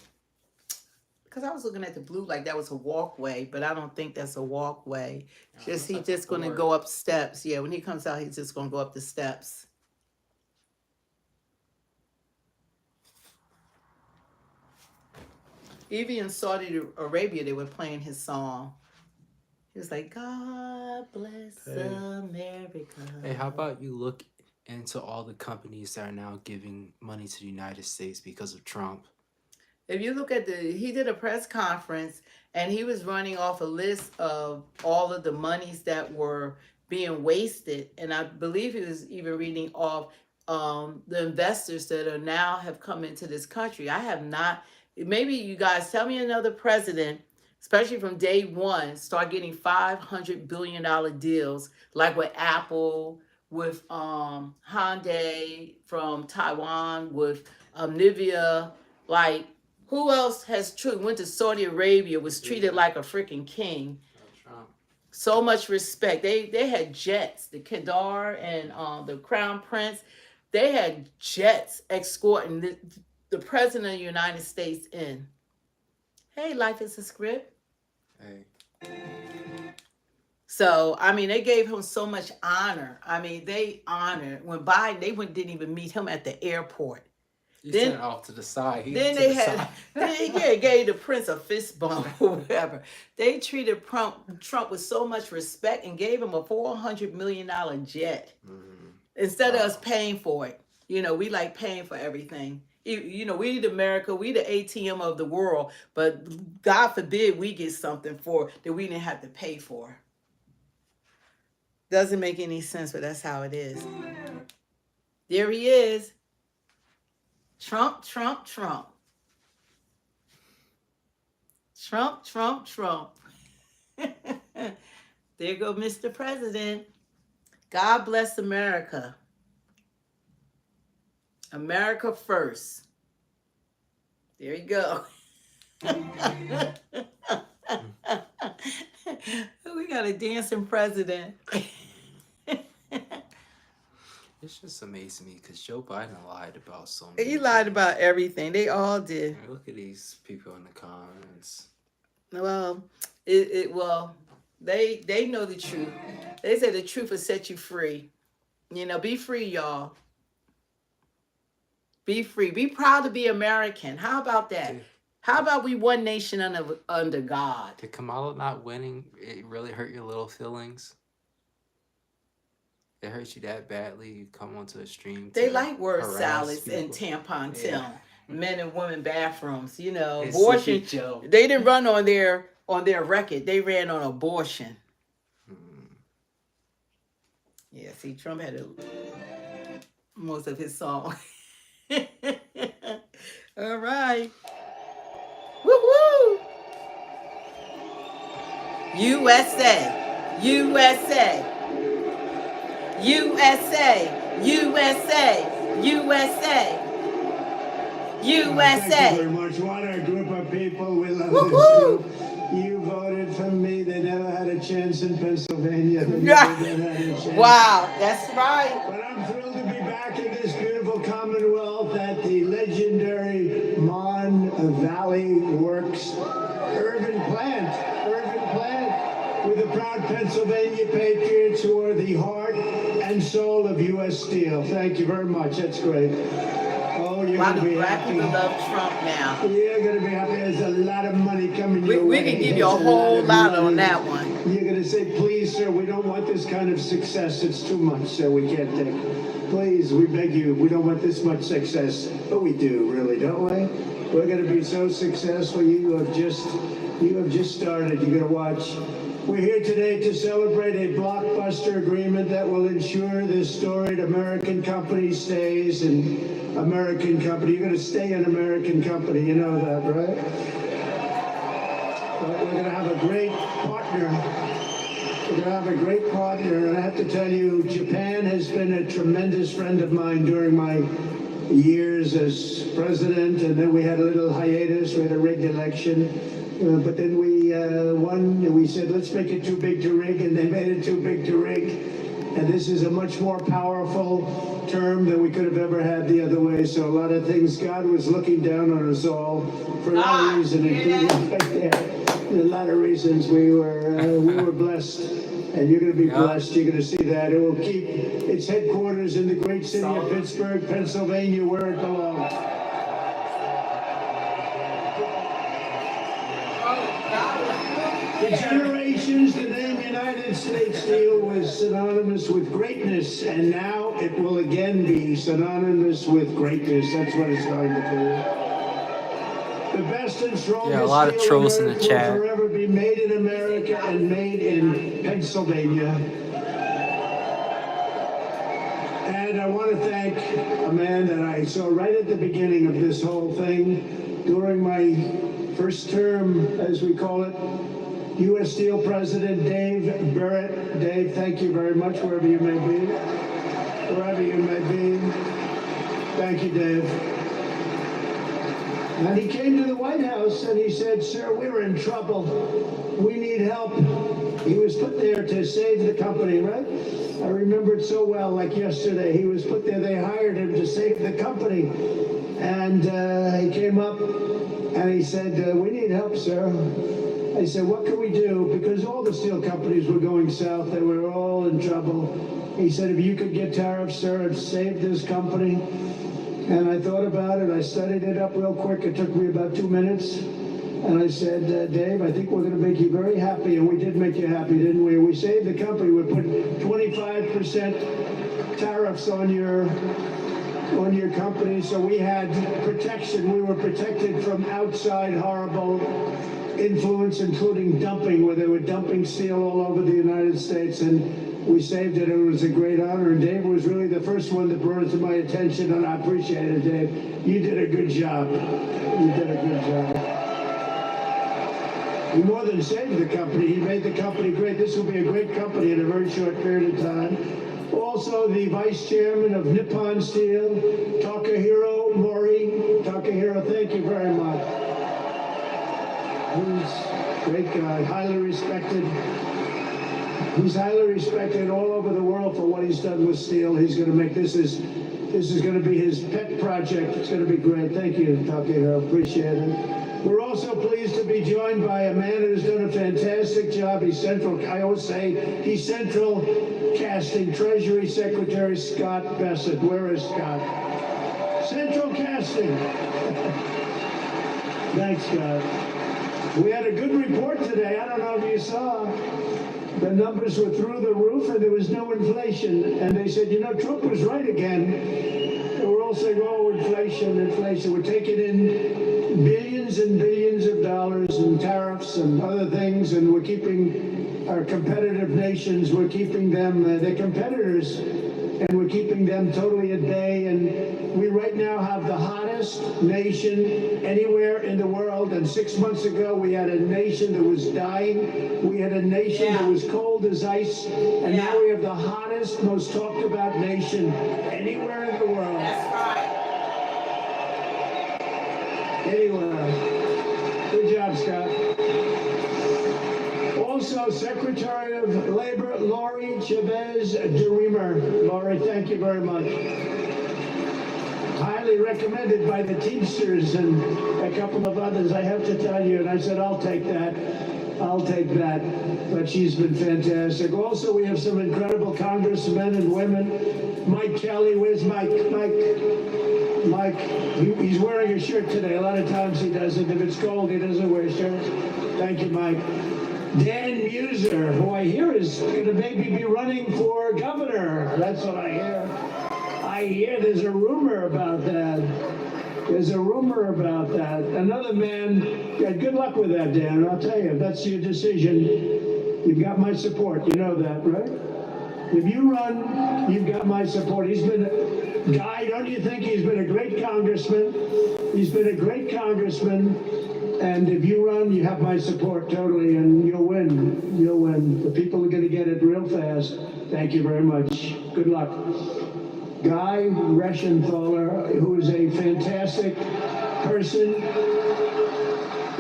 Speaker 1: Because I was looking at the blue like that was a walkway, but I don't think that's a walkway.
Speaker 3: Yeah,
Speaker 1: He's
Speaker 3: like
Speaker 1: just going to go up steps. Yeah, when he comes out, he's just going to go up the steps. Even in Saudi Arabia, they were playing his song. He was like, God bless America.
Speaker 3: Hey, how about you look into all the companies that are now giving money to the United States because of Trump?
Speaker 1: If you look at he did a press conference and he was running off a list of all of the monies that were being wasted. And I believe he was even reading off the investors that are now have come into this country. I have not, maybe you guys tell me another president, especially from day one, start getting $500 billion deals like with Apple, with Hyundai from Taiwan, with Nivea, like, who else has went to Saudi Arabia, was treated like a freaking king?
Speaker 3: Trump.
Speaker 1: So much respect. They had jets, the Kedar and the Crown Prince. They had jets escorting the President of the United States in. Hey, life is a script.
Speaker 3: Hey.
Speaker 1: So, I mean, they gave him so much honor. I mean, they honored. When Biden, didn't even meet him at the airport.
Speaker 3: He sent off to the side.
Speaker 1: Then they gave the prince a fist bump or whatever. They treated Trump with so much respect and gave him a $400 million jet instead of us paying for it. We like paying for everything. We need America. We the ATM of the world. But God forbid we get something for that we didn't have to pay for. Doesn't make any sense, but that's how it is. There he is. Trump, Trump, Trump. Trump, Trump, Trump. There go Mr. President. God bless America. America first. There you go. We got a dancing president.
Speaker 3: It's just amazing me because Joe Biden lied about so many.
Speaker 1: He lied about everything. They all did.
Speaker 3: I mean, look at these people in the comments.
Speaker 1: Well, they know the truth. They say the truth will set you free. Be free, y'all. Be free. Be proud to be American. How about that? How about we one nation under God?
Speaker 3: Did Kamala not winning it really hurt your little feelings? They hurt you that badly. You come onto a stream
Speaker 1: They
Speaker 3: to
Speaker 1: like word
Speaker 3: harass
Speaker 1: salads and
Speaker 3: people.
Speaker 1: tampon
Speaker 3: Yeah.
Speaker 1: town, men and women bathrooms. You know,
Speaker 2: It's such a
Speaker 1: abortion.
Speaker 2: joke.
Speaker 1: They didn't run on their record. They ran on abortion.
Speaker 3: Mm.
Speaker 1: Yeah, see, Trump had most of his song. All right. Woo woo. USA. USA. USA. USA. USA.
Speaker 4: Thank you very
Speaker 1: USA.
Speaker 4: much. What a group of people. We love this
Speaker 1: Woo-hoo.
Speaker 4: group. You voted for me. They never had a chance in Pennsylvania. They
Speaker 1: Yeah.
Speaker 4: never had a chance.
Speaker 1: Wow, that's right.
Speaker 4: But I'm thrilled to be back in this beautiful Commonwealth at the legendary Mon Valley Works Irvin plant, with the proud Pennsylvania Patriots who are the heart and soul of U.S. Steel. Thank you very much. That's great. Oh, you're
Speaker 1: A lot
Speaker 4: going
Speaker 1: of
Speaker 4: to be
Speaker 1: black
Speaker 4: happy.
Speaker 1: people love Trump now.
Speaker 4: You're going to be happy. There's a lot of money coming
Speaker 1: We,
Speaker 4: your
Speaker 1: we
Speaker 4: way.
Speaker 1: can give you a
Speaker 4: There's
Speaker 1: whole lot
Speaker 4: of
Speaker 1: on
Speaker 4: money.
Speaker 1: that one.
Speaker 4: You're going to say, please, sir, we don't want this kind of success. It's too much, sir. We can't take it. Please, we beg you, we don't want this much success. But we do, really, don't we? We're going to be so successful. You have just started. You're going to watch. We're here today to celebrate a blockbuster agreement that will ensure this storied American company stays an American company. You're going to stay an American company. You know that, right? But we're going to have a great partner. We're going to have a great partner. And I have to tell you, Japan has been a tremendous friend of mine during my years as president. And then we had a little hiatus. We had a rigged election. But then we won, and we said, let's make it too big to rig, and they made it too big to rig. And this is a much more powerful term than we could have ever had the other way. So a lot of things, God was looking down on us all for a lot of reasons, including right there. A lot of reasons we were blessed. And you're going to be blessed. You're going to see that. It will keep its headquarters in the great city of Pittsburgh, Pennsylvania, where it belongs. For generations, the name United States Steel was synonymous with greatness, and now it will again be synonymous with greatness. That's what it's going to be. The best and strongest
Speaker 3: Yeah, a lot of
Speaker 4: steel
Speaker 3: trolls
Speaker 4: on
Speaker 3: in the
Speaker 4: earth will
Speaker 3: chat.
Speaker 4: forever be made in America and made in Pennsylvania. And I want to thank a man that I saw right at the beginning of this whole thing, during my first term, as we call it, U.S. Steel President Dave Barrett. Dave, thank you very much, wherever you may be. Wherever you may be. Thank you, Dave. And he came to the White House and he said, sir, we're in trouble. We need help. He was put there to save the company, right? I remember it so well, like yesterday. He was put there, they hired him to save the company. And he came up and he said, we need help, sir. I said, what can we do? Because all the steel companies were going south. They were all in trouble. He said, if you could get tariffs, sir, and save this company. And I thought about it. I studied it up real quick. It took me about 2 minutes. And I said, Dave, I think we're going to make you very happy. And we did make you happy, didn't we? We saved the company. We put 25% tariffs on your company. So we had protection. We were protected from outside horrible influence, including dumping, where they were dumping steel all over the United States, and we saved it. It was a great honor, and Dave was really the first one that brought it to my attention, and I appreciate it, Dave. You did a good job. You did a good job. He more than saved the company. He made the company great. This will be a great company in a very short period of time. Also, the vice chairman of Nippon Steel, Takahiro Mori. Takahiro, thank you very much. He's a great guy, highly respected. He's highly respected all over the world for what he's done with steel. He's going to make this is going to be his pet project. It's going to be great. Thank you, Takahiro. Appreciate it. We're also pleased to be joined by a man who's done a fantastic job. He's central. I always say he's central casting. Treasury Secretary Scott Bessent. Where is Scott? Central casting. Thanks, Scott. We had a good report today. I don't know if you saw. the numbers were through the roof and there was no inflation. And they said, you know, Trump was right again. And we're all saying, oh, inflation, inflation. We're taking in billions and billions of dollars in tariffs and other things, and we're keeping our competitive nations, we're keeping them, they're competitors, and we're keeping them totally at bay. And we right now have the hottest nation anywhere in the world. And 6 months ago, we had a nation that was dying. We had a nation that was cold as ice. And now we have the hottest, most talked about nation anywhere in the world.
Speaker 1: That's right.
Speaker 4: Anywhere. Good job, Scott. Also, Secretary of Labor, Lori Chavez DeReamer. Lori, thank you very much. Highly recommended by the Teamsters and a couple of others, I have to tell you. And I said, I'll take that. I'll take that. But she's been fantastic. Also, we have some incredible congressmen and women. Mike Kelly, where's Mike? Mike, he's wearing a shirt today. A lot of times he doesn't. If it's cold, he doesn't wear shirts. Thank you, Mike. Dan Muser, who I hear is going to maybe be running for governor. That's what I hear. I hear there's a rumor about that. There's a rumor about that. Another man, yeah, good luck with that, Dan. I'll tell you, if that's your decision, you've got my support. You know that, right? If you run, you've got my support. He's been, Guy, don't you think he's been a great congressman? He's been a great congressman. And if you run, you have my support totally, and you'll win. You'll win. The people are going to get it real fast. Thank you very much. Good luck. Guy Reschenthaler, who is a fantastic person,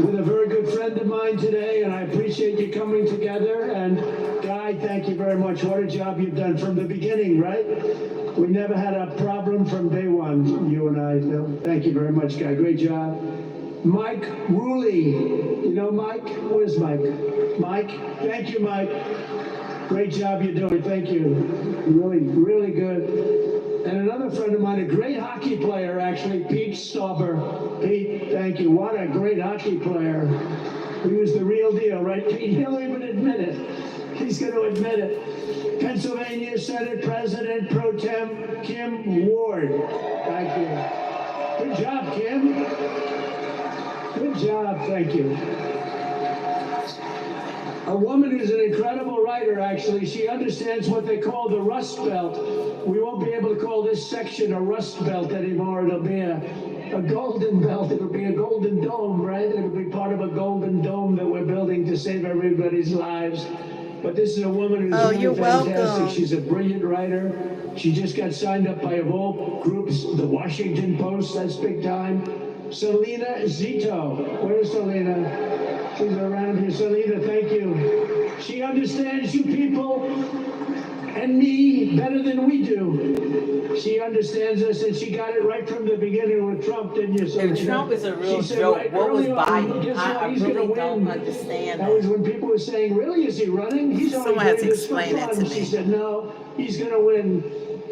Speaker 4: with a very good friend of mine today, and I appreciate you coming together. And Guy, thank you very much. What a job you've done from the beginning, right? We never had a problem from day one, you and I. So thank you very much, Guy. Great job. Mike Ruley. You know Mike? Where's Mike? Mike? Thank you, Mike. Great job you're doing. Thank you. Really, really good. And another friend of mine, a great hockey player, actually, Pete Stauber. Pete, thank you. What a great hockey player. He was the real deal, right, Pete? He'll even admit it. He's going to admit it. Pennsylvania Senate President Pro Tem Kim Ward. Thank you. Good job, Kim. Good job, thank you. A woman who's an incredible writer, actually. She understands what they call the Rust Belt. We won't be able to call this section a Rust Belt anymore. It'll be a Golden Belt. It'll be a Golden Dome, right? It'll be part of a Golden Dome that we're building to save everybody's lives. But this is a woman who's really fantastic.
Speaker 1: Welcome.
Speaker 4: She's a brilliant writer. She just got signed up by, of all groups, the Washington Post. That's big time. Selena Zito. Where's Selena? She's around here. Selena, thank you. She understands you people and me better than we do. She understands us, and she got it right from the beginning with Trump, didn't you, Selena?
Speaker 1: And Trump is a real
Speaker 4: She said
Speaker 1: joke.
Speaker 4: right
Speaker 1: What was
Speaker 4: early on,
Speaker 1: Biden?
Speaker 4: guess what?
Speaker 1: I
Speaker 4: He's gonna
Speaker 1: really don't
Speaker 4: win.
Speaker 1: understand
Speaker 4: That was
Speaker 1: that.
Speaker 4: when people were saying, really, is he running? He's only
Speaker 1: Someone has
Speaker 4: doing
Speaker 1: to
Speaker 4: this for
Speaker 1: explain that
Speaker 4: fun.
Speaker 1: to
Speaker 4: She
Speaker 1: me.
Speaker 4: said, no, he's going to win.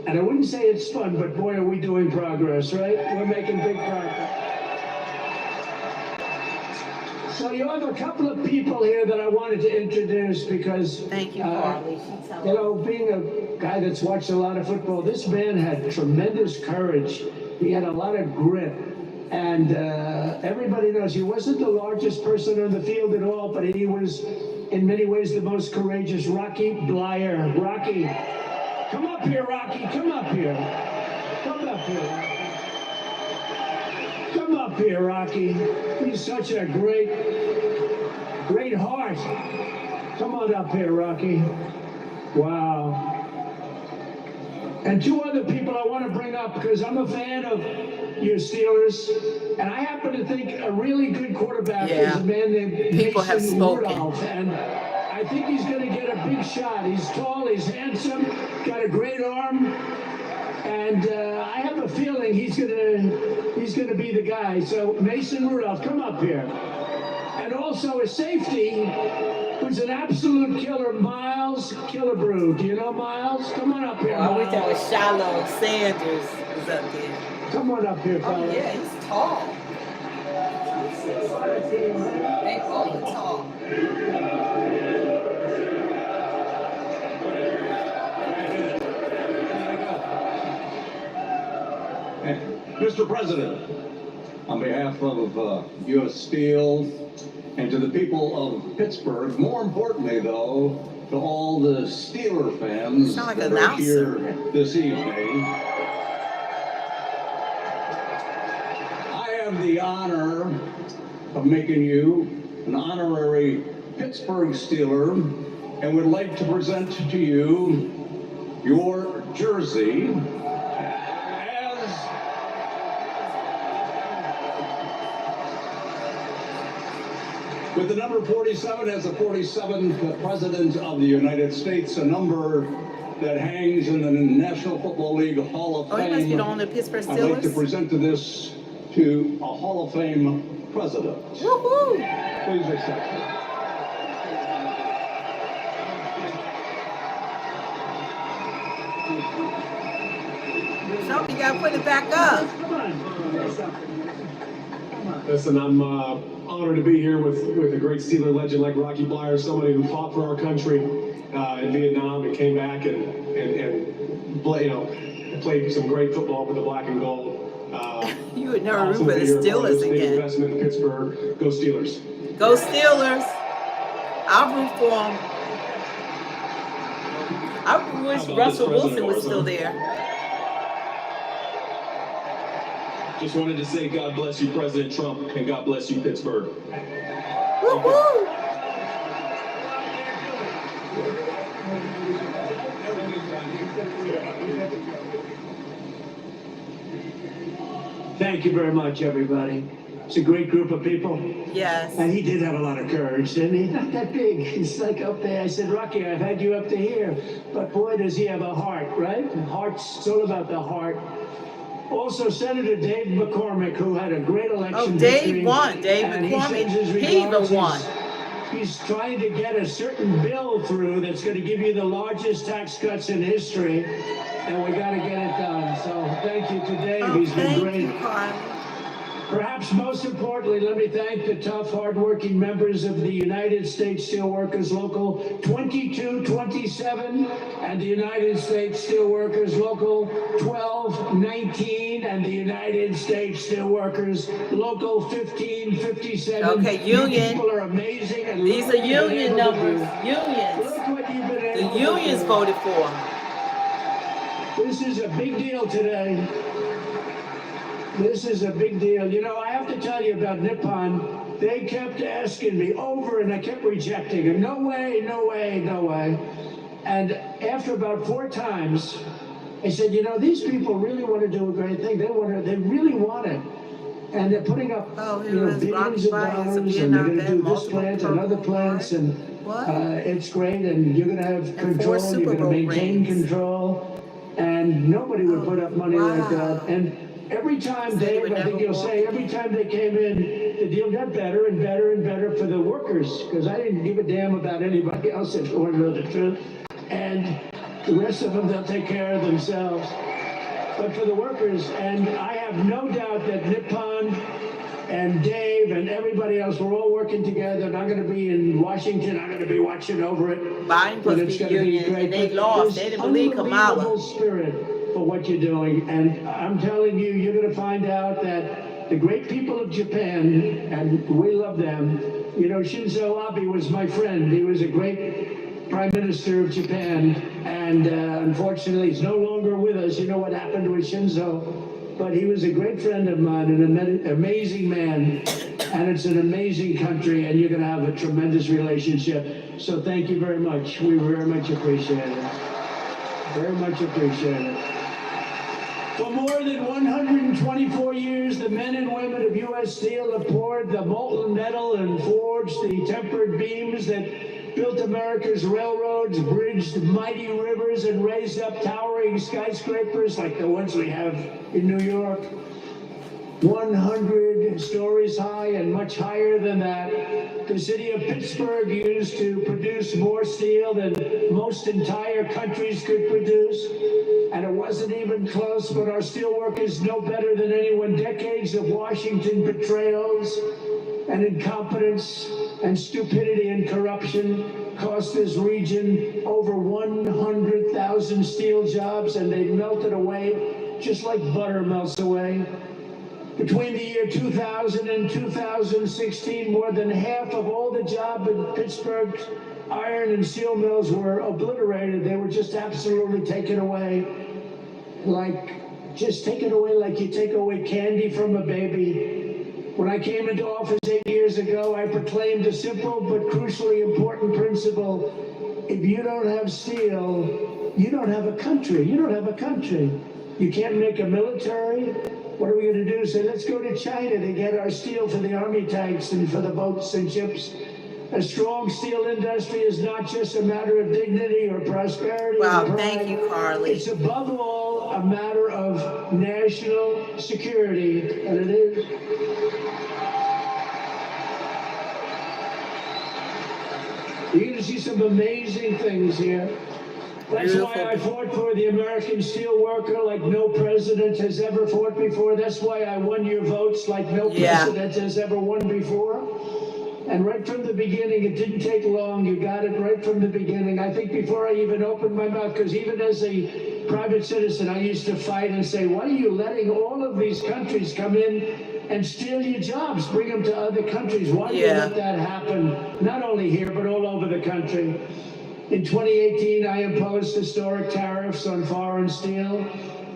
Speaker 4: And I wouldn't say it's fun, but boy, are we doing progress, right? We're making big progress. So you have a couple of people here that I wanted to introduce because,
Speaker 1: Thank you, Carly.
Speaker 4: you know, being a guy that's watched a lot of football, this man had tremendous courage. He had a lot of grit. And everybody knows he wasn't the largest person on the field at all, but he was, in many ways, the most courageous. Rocky Blyer. Rocky, come up here, Rocky. Come up here. Come up here. Come up here, Rocky. He's such a great heart. Come on up here, Rocky. Wow. And two other people I want to bring up because I'm a fan of your Steelers, and I happen to think a really good quarterback is a man named
Speaker 1: People have
Speaker 4: Mason
Speaker 1: spoken.
Speaker 4: Rudolph, and I think he's going to get a big shot. He's tall, he's handsome, got a great arm, and I have a feeling he's gonna be the guy. So Mason Rudolph, come up here. And also a safety who's an absolute killer, Miles Killebrew. Do you know Miles? Come on up here,
Speaker 1: I wish that
Speaker 4: Miles.
Speaker 1: was Shiloh Sanders was up there.
Speaker 4: Come on up here, fella.
Speaker 1: Oh, yeah, he's tall. They both are tall.
Speaker 4: Mr. President, on behalf of U.S. Steel and to the people of Pittsburgh, more importantly, though, to all the Steeler fans
Speaker 1: Sound like
Speaker 4: that
Speaker 1: an
Speaker 4: are here
Speaker 1: announcer.
Speaker 4: this evening, I have the honor of making you an honorary Pittsburgh Steeler and would like to present to you your jersey with the number 47 as the 47th President of the United States, a number that hangs in the National Football League Hall of
Speaker 1: Oh,
Speaker 4: Fame.
Speaker 1: you must be on the Pittsburgh
Speaker 4: I'd like to
Speaker 1: Steelers.
Speaker 4: present this to a Hall of Fame president.
Speaker 1: Woohoo!
Speaker 4: Please accept it.
Speaker 1: Trump, you gotta put it back up.
Speaker 5: Listen, I'm honored to be here with a great Steeler legend like Rocky Bleier, somebody who fought for our country in Vietnam and came back and played some great football for the black and gold.
Speaker 1: You would never root
Speaker 5: Also
Speaker 1: for the
Speaker 5: be here for
Speaker 1: Steelers
Speaker 5: this big
Speaker 1: again.
Speaker 5: investment in Pittsburgh. Go Steelers.
Speaker 1: Go Steelers. I'll root for them. I wish
Speaker 5: How about
Speaker 1: Russell
Speaker 5: this
Speaker 1: Wilson was
Speaker 5: president
Speaker 1: still
Speaker 5: also?
Speaker 1: there.
Speaker 5: Just wanted to say God bless you, President Trump, and God bless you, Pittsburgh.
Speaker 1: Woohoo!
Speaker 4: Thank you very much, everybody. It's a great group of people.
Speaker 1: Yes.
Speaker 4: And he did have a lot of courage, didn't he? Not that big. He's like up there. I said, Rocky, I've had you up to here. But boy, does he have a heart, right? It's all about the heart. Also, Senator Dave McCormick, who had a great election
Speaker 1: Oh,
Speaker 4: victory,
Speaker 1: Dave won. Dave
Speaker 4: and he
Speaker 1: McCormick.
Speaker 4: sends his
Speaker 1: He even
Speaker 4: regards.
Speaker 1: won.
Speaker 4: He's trying to get a certain bill through that's going to give you the largest tax cuts in history. And we got to get it done. So thank you to Dave.
Speaker 1: Oh,
Speaker 4: He's been
Speaker 1: thank
Speaker 4: great.
Speaker 1: you, Carly.
Speaker 4: Perhaps most importantly, let me thank the tough, hardworking members of the United States Steelworkers Local 2227 and the United States Steelworkers Local 1219 and the United States Steelworkers Local 1557.
Speaker 1: Okay,
Speaker 4: You
Speaker 1: union.
Speaker 4: people are amazing. And
Speaker 1: These
Speaker 4: look
Speaker 1: are
Speaker 4: what you've been
Speaker 1: union
Speaker 4: able to
Speaker 1: numbers.
Speaker 4: do.
Speaker 1: Unions.
Speaker 4: Look what you've been able
Speaker 1: The
Speaker 4: to
Speaker 1: unions
Speaker 4: do.
Speaker 1: voted for.
Speaker 4: This is a big deal today. This is a big deal. You know, I have to tell you about Nippon. They kept asking me over and I kept rejecting them. No way, no way, no way. And after about 4 times, I said, you know, these people really want to do a great thing. They really want it. And they're putting up,
Speaker 1: Oh,
Speaker 4: you
Speaker 1: here
Speaker 4: know,
Speaker 1: is
Speaker 4: billions of
Speaker 1: Rocky Bleier,
Speaker 4: dollars, and
Speaker 1: Vietnam
Speaker 4: they're going to
Speaker 1: vet,
Speaker 4: do this
Speaker 1: multiple
Speaker 4: plant and other
Speaker 1: Purple
Speaker 4: plants,
Speaker 1: Heart.
Speaker 4: and
Speaker 1: What?
Speaker 4: it's great, and you're going to have
Speaker 1: And 4
Speaker 4: control,
Speaker 1: Super
Speaker 4: you're going to
Speaker 1: Bowl
Speaker 4: maintain
Speaker 1: rings.
Speaker 4: control, and nobody would
Speaker 1: Oh,
Speaker 4: put up money like that.
Speaker 1: wow.
Speaker 4: And every time,
Speaker 1: So you
Speaker 4: Dave,
Speaker 1: would
Speaker 4: I think
Speaker 1: never
Speaker 4: you'll
Speaker 1: walk
Speaker 4: say, every time they came in, the deal got better and better and better for the workers, because I didn't give a damn about anybody else, if you want to know the truth. And the rest of them, they'll take care of themselves. But for the workers, and I have no doubt that Nippon and Dave and everybody else, we're all working together, and I'm going to be in Washington. I'm going to be watching over it.
Speaker 1: Biden
Speaker 4: But
Speaker 1: supposed
Speaker 4: it's
Speaker 1: to be
Speaker 4: going to be
Speaker 1: union,
Speaker 4: great.
Speaker 1: and they
Speaker 4: But
Speaker 1: lost.
Speaker 4: there's
Speaker 1: They didn't believe
Speaker 4: unbelievable
Speaker 1: Kamala.
Speaker 4: spirit for what you're doing, and I'm telling you, you're going to find out that the great people of Japan, and we love them. You know, Shinzo Abe was my friend. He was a great Prime Minister of Japan, and unfortunately, he's no longer with us. You know what happened with Shinzo? But he was a great friend of mine, an amazing man, and it's an amazing country, and you're going to have a tremendous relationship. So thank you very much. We very much appreciate it. Very much appreciate it. For more than 124 years, the men and women of U.S. Steel have poured the molten metal and forged the tempered beams that built America's railroads, bridged mighty rivers, and raised up towering skyscrapers like the ones we have in New York. 100 stories high and much higher than that. The city of Pittsburgh used to produce more steel than most entire countries could produce. And it wasn't even close, but our steelworkers know better than anyone. Decades of Washington betrayals and incompetence and stupidity and corruption cost this region over 100,000 steel jobs, and they melted away just like butter melts away. Between the year 2000 and 2016, more than half of all the jobs in Pittsburgh's iron and steel mills were obliterated. They were just absolutely taken away, just taken away like you take away candy from a baby. When I came into office 8 years ago, I proclaimed a simple but crucially important principle. If you don't have steel, you don't have a country. You don't have a country. You can't make a military. What are we going to do? Say, let's go to China to get our steel for the army tanks and for the boats and ships. A strong steel industry is not just a matter of dignity or prosperity.
Speaker 1: Wow,
Speaker 4: or pride.
Speaker 1: thank you, Carly.
Speaker 4: It's above all a matter of national security, and it is. You're going to see some amazing things here. That's why I fought for the American steelworker like no president has ever fought before. That's why I won your votes like no president has ever won before. And right from the beginning, it didn't take long. You got it right from the beginning. I think before I even opened my mouth, because even as a private citizen, I used to fight and say, why are you letting all of these countries come in and steal your jobs, bring them to other countries? Why do you let that happen? Not only here, but all over the country. In 2018, I imposed historic tariffs on foreign steel,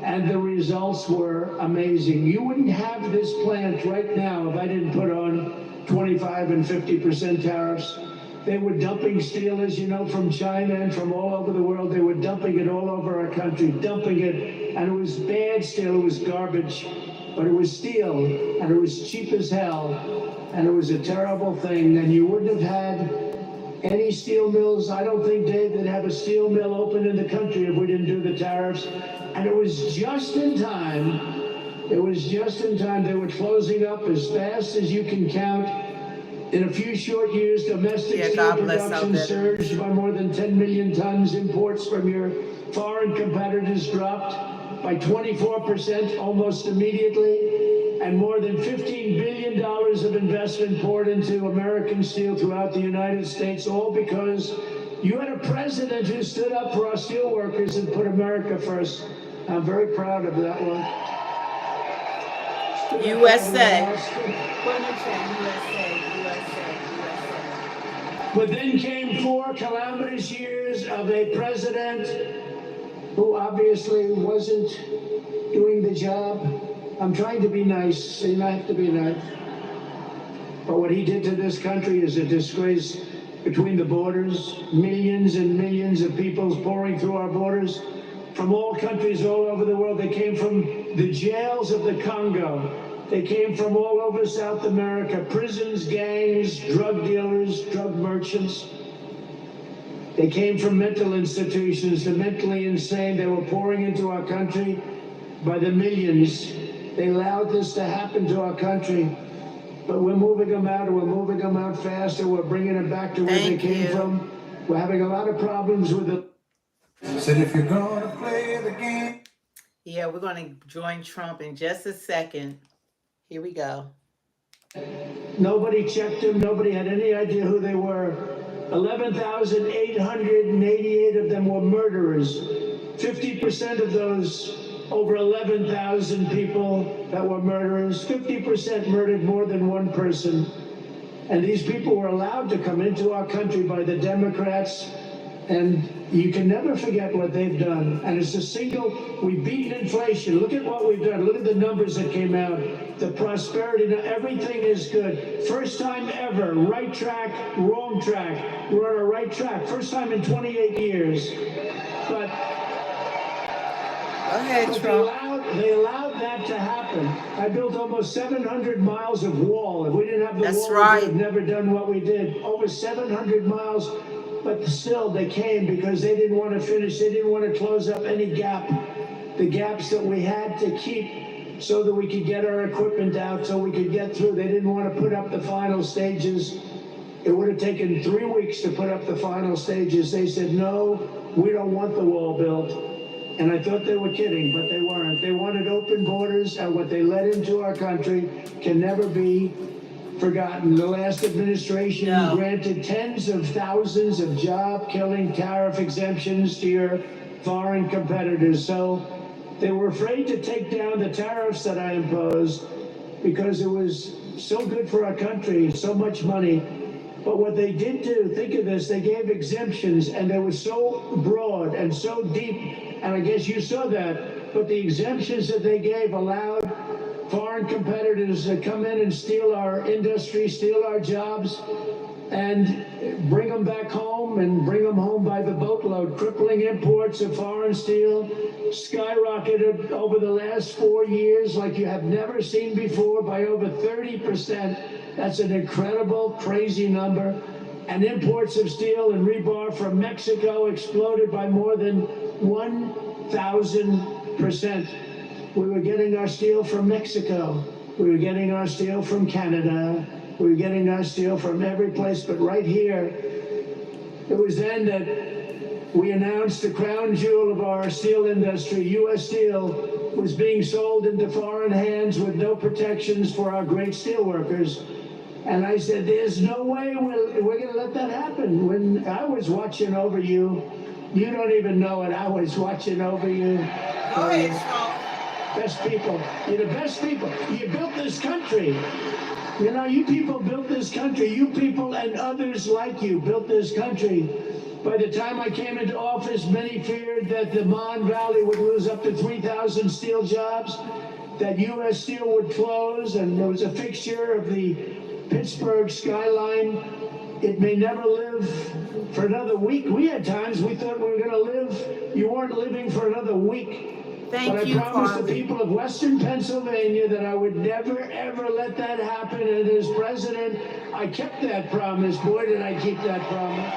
Speaker 4: and the results were amazing. You wouldn't have this plant right now if I didn't put on 25 and 50% tariffs. They were dumping steel, as you know, from China and from all over the world. They were dumping it all over our country, dumping it. And it was bad steel, it was garbage, but it was steel, and it was cheap as hell, and it was a terrible thing. And you wouldn't have had any steel mills. I don't think, Dave, they'd have a steel mill open in the country if we didn't do the tariffs. And it was just in time. It was just in time. They were closing up as fast as you can count. In a few short years, domestic steel production surged by more than 10 million tons. Imports from your foreign competitors dropped by 24% almost immediately. And more than $15 billion of investment poured into American steel throughout the United States, all because you had a president who stood up for our steel workers and put America first. I'm very proud of that one.
Speaker 1: USA.
Speaker 4: But then came 4 calamitous years of a president who obviously wasn't doing the job. I'm trying to be nice, so you have to be nice. But what he did to this country is a disgrace. Between the borders, millions and millions of people pouring through our borders from all countries all over the world. They came from the jails of the Congo. They came from all over South America, prisons, gangs, drug dealers, drug merchants. They came from mental institutions, the mentally insane. They were pouring into our country by the millions. They allowed this to happen to our country, but we're moving them out, and we're moving them out faster. We're bringing them back to where they came from. We're having a lot of problems with it.
Speaker 6: Said if you're gonna play the game.
Speaker 1: Yeah, we're going to join Trump in just a second. Here we go.
Speaker 4: Nobody checked them. Nobody had any idea who they were. 11,888 of them were murderers. 50% of those over 11,000 people that were murderers, 50% murdered more than one person. And these people were allowed to come into our country by the Democrats, and you can never forget what they've done. And it's we've beaten inflation. Look at what we've done. Look at the numbers that came out. The prosperity, everything is good. First time ever, right track, wrong track. We're on a right track. First time in 28 years. But
Speaker 1: go ahead, Trump.
Speaker 4: They allowed that to happen. I built almost 700 miles of wall. If we didn't have the wall, we would have never done what we did. Over 700 miles, but still they came because they didn't want to finish. They didn't want to close up any gap. The gaps that we had to keep so that we could get our equipment out, so we could get through. They didn't want to put up the final stages. It would have taken 3 weeks to put up the final stages. They said, no, we don't want the wall built. And I thought they were kidding, but they weren't. They wanted open borders, and what they let into our country can never be forgotten. The last administration granted tens of thousands of job-killing tariff exemptions to your foreign competitors. So they were afraid to take down the tariffs that I imposed, because it was so good for our country, so much money. But what they did do, think of this, they gave exemptions, and they were so broad and so deep, and I guess you saw that, but the exemptions that they gave allowed foreign competitors to come in and steal our industry, steal our jobs, and bring them back home and bring them home by the boatload. Crippling imports of foreign steel skyrocketed over the last 4 years like you have never seen before by over 30%. That's an incredible, crazy number. And imports of steel and rebar from Mexico exploded by more than 1,000%. We were getting our steel from Mexico. We were getting our steel from Canada. We were getting our steel from every place, but right here, it was then that we announced the crown jewel of our steel industry, U.S. Steel, was being sold into foreign hands with no protections for our great steel workers. And I said, there's no way we're going to let that happen. When I was watching over you, you don't even know it, I was watching over you.
Speaker 1: Go ahead, Trump.
Speaker 4: Best people. You're the best people. You built this country. You know, you people built this country. You people and others like you built this country. By the time I came into office, many feared that the Mon Valley would lose up to 3,000 steel jobs, that U.S. Steel would close, and there was a fixture of the Pittsburgh skyline. It may never live for another week. We had times we thought we were going to live. You weren't living for another week.
Speaker 1: Thank
Speaker 4: But
Speaker 1: you,
Speaker 4: I promised the
Speaker 1: Carly.
Speaker 4: people of Western Pennsylvania that I would never, ever let that happen. And as president, I kept that promise. Boy, did I keep that promise.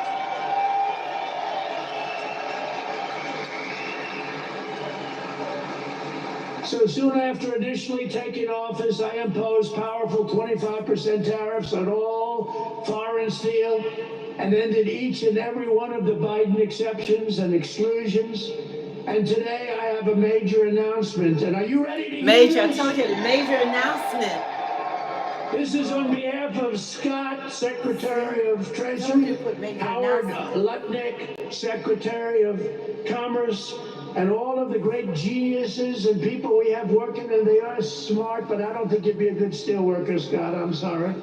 Speaker 4: So soon after initially taking office, I imposed powerful 25% tariffs on all foreign steel and ended each and every one of the Biden exceptions and exclusions. And today I have a major announcement. And are you ready to hear
Speaker 1: Major, I
Speaker 4: this?
Speaker 1: told you, the major announcement.
Speaker 4: This is on behalf of Scott, Secretary of
Speaker 1: Told you
Speaker 4: Treasury,
Speaker 1: to put major
Speaker 4: Howard
Speaker 1: announcement.
Speaker 4: Lutnick, Secretary of Commerce, and all of the great geniuses and people we have working, and they are smart, but I don't think you'd be a good steel worker, Scott. I'm sorry.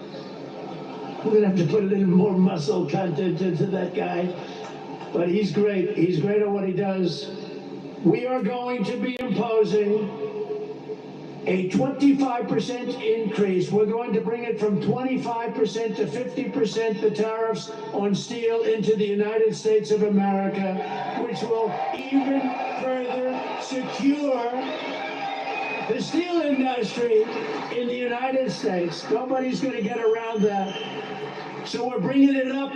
Speaker 4: We're gonna have to put a little more muscle content into that guy. But he's great. He's great at what he does. We are going to be imposing a 25% increase. We're going to bring it from 25% to 50%, the tariffs on steel into the United States of America, which will even further secure the steel industry in the United States. Nobody's going to get around that. So we're bringing it up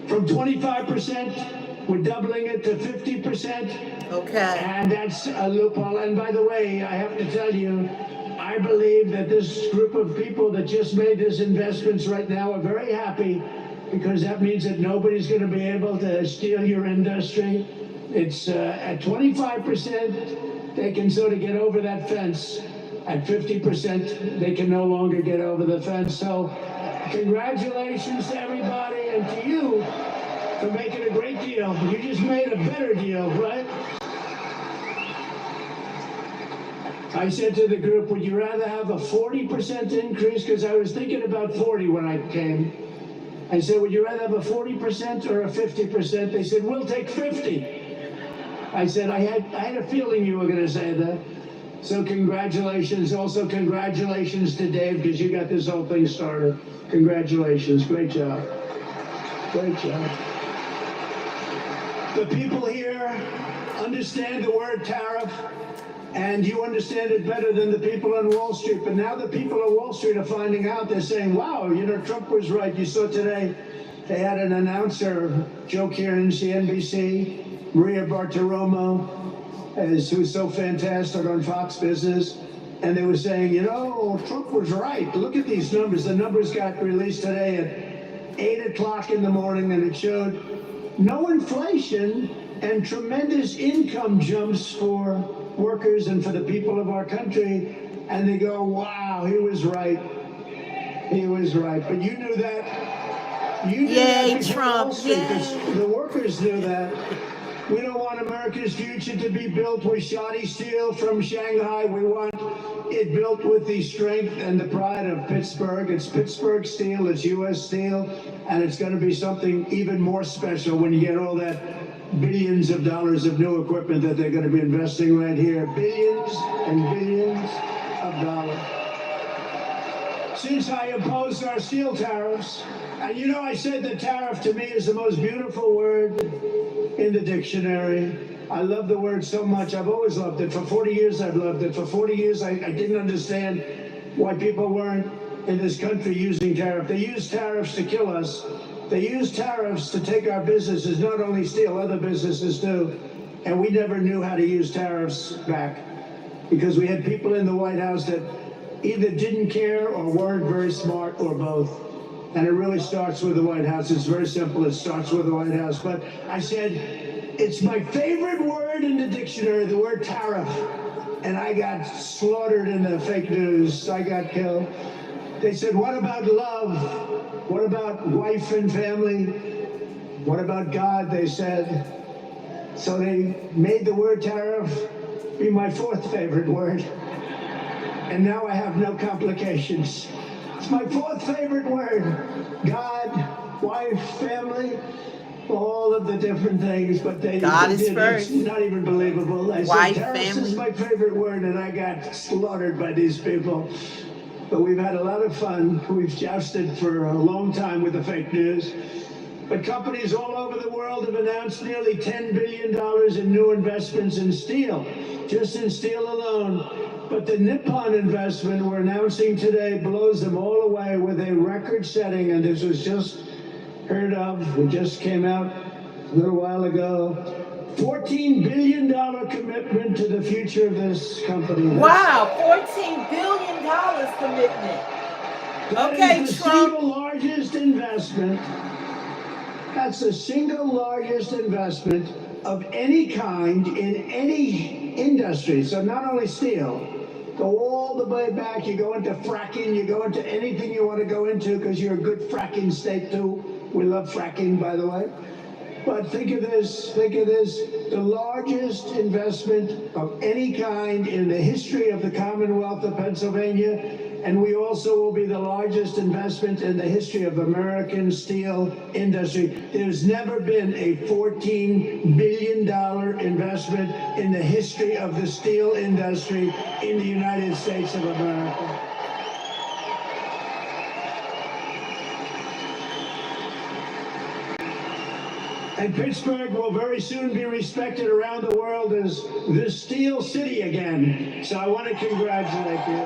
Speaker 4: from 25%. We're doubling it to 50%.
Speaker 1: Okay.
Speaker 4: And that's a loophole. And by the way, I have to tell you, I believe that this group of people that just made these investments right now are very happy, because that means that nobody's going to be able to steal your industry. It's at 25%, they can sort of get over that fence. At 50%, they can no longer get over the fence. So congratulations to everybody and to you for making a great deal. You just made a better deal, right? I said to the group, would you rather have a 40% increase? Because I was thinking about 40 when I came. I said, would you rather have a 40% or a 50%? They said, we'll take 50. I said, I had a feeling you were going to say that. So congratulations. Also congratulations to Dave, because you got this whole thing started. Congratulations. Great job. Great job. The people here understand the word tariff, and you understand it better than the people on Wall Street. But now the people on Wall Street are finding out. They're saying, wow, you know, Trump was right. You saw today they had an announcer, Joe Kieran, CNBC, Maria Bartiromo, who's so fantastic on Fox Business. And they were saying, you know, Trump was right. Look at these numbers. The numbers got released today at 8 o'clock in the morning, and it showed no inflation and tremendous income jumps for workers and for the people of our country. And they go, wow, he was right. He was right. But you knew that. You knew
Speaker 1: Yay,
Speaker 4: that before
Speaker 1: Trump,
Speaker 4: Wall Street, 'cause
Speaker 1: yay.
Speaker 4: the workers knew that. We don't want America's future to be built with shoddy steel from Shanghai. We want it built with the strength and the pride of Pittsburgh. It's Pittsburgh steel, it's U.S. steel, and it's going to be something even more special when you get all that billions of dollars of new equipment that they're going to be investing right here. Billions and billions of dollars. Since I opposed our steel tariffs, and you know I said that tariff to me is the most beautiful word in the dictionary. I love the word so much. I've always loved it. For 40 years I've loved it. For 40 years I didn't understand why people weren't in this country using tariff. They use tariffs to kill us. They use tariffs to take our businesses, not only steel, other businesses too. And we never knew how to use tariffs back because we had people in the White House that either didn't care or weren't very smart or both. And it really starts with the White House. It's very simple. It starts with the White House. But I said, it's my favorite word in the dictionary, the word tariff. And I got slaughtered in the fake news. I got killed. They said, what about love? What about wife and family? What about God, they said. So they made the word tariff be my fourth favorite word. And now I have no complications. It's my fourth favorite word. God, wife, family, all of the different things, but
Speaker 1: God is first.
Speaker 4: It's not even believable. I
Speaker 1: Wife,
Speaker 4: said tariffs
Speaker 1: family.
Speaker 4: is my favorite word, and I got slaughtered by these people. But we've had a lot of fun. We've jousted for a long time with the fake news. But companies all over the world have announced nearly $10 billion in new investments in steel, just in steel alone. But the Nippon investment we're announcing today blows them all away with a record-setting, and this was just heard of, it just came out a little while ago, $14 billion commitment to the future of this company.
Speaker 1: Wow, $14 billion commitment.
Speaker 4: That
Speaker 1: Okay,
Speaker 4: is the
Speaker 1: Trump.
Speaker 4: single largest investment. That's the single largest investment of any kind in any industry. So not only steel, go all the way back. You go into fracking, you go into anything you want to go into because you're a good fracking state too. We love fracking, by the way. But think of this, the largest investment of any kind in the history of the Commonwealth of Pennsylvania, and we also will be the largest investment in the history of American steel industry. There's never been a $14 billion investment in the history of the steel industry in the United States of America. And Pittsburgh will very soon be respected around the world as the Steel City again. So I want to congratulate you.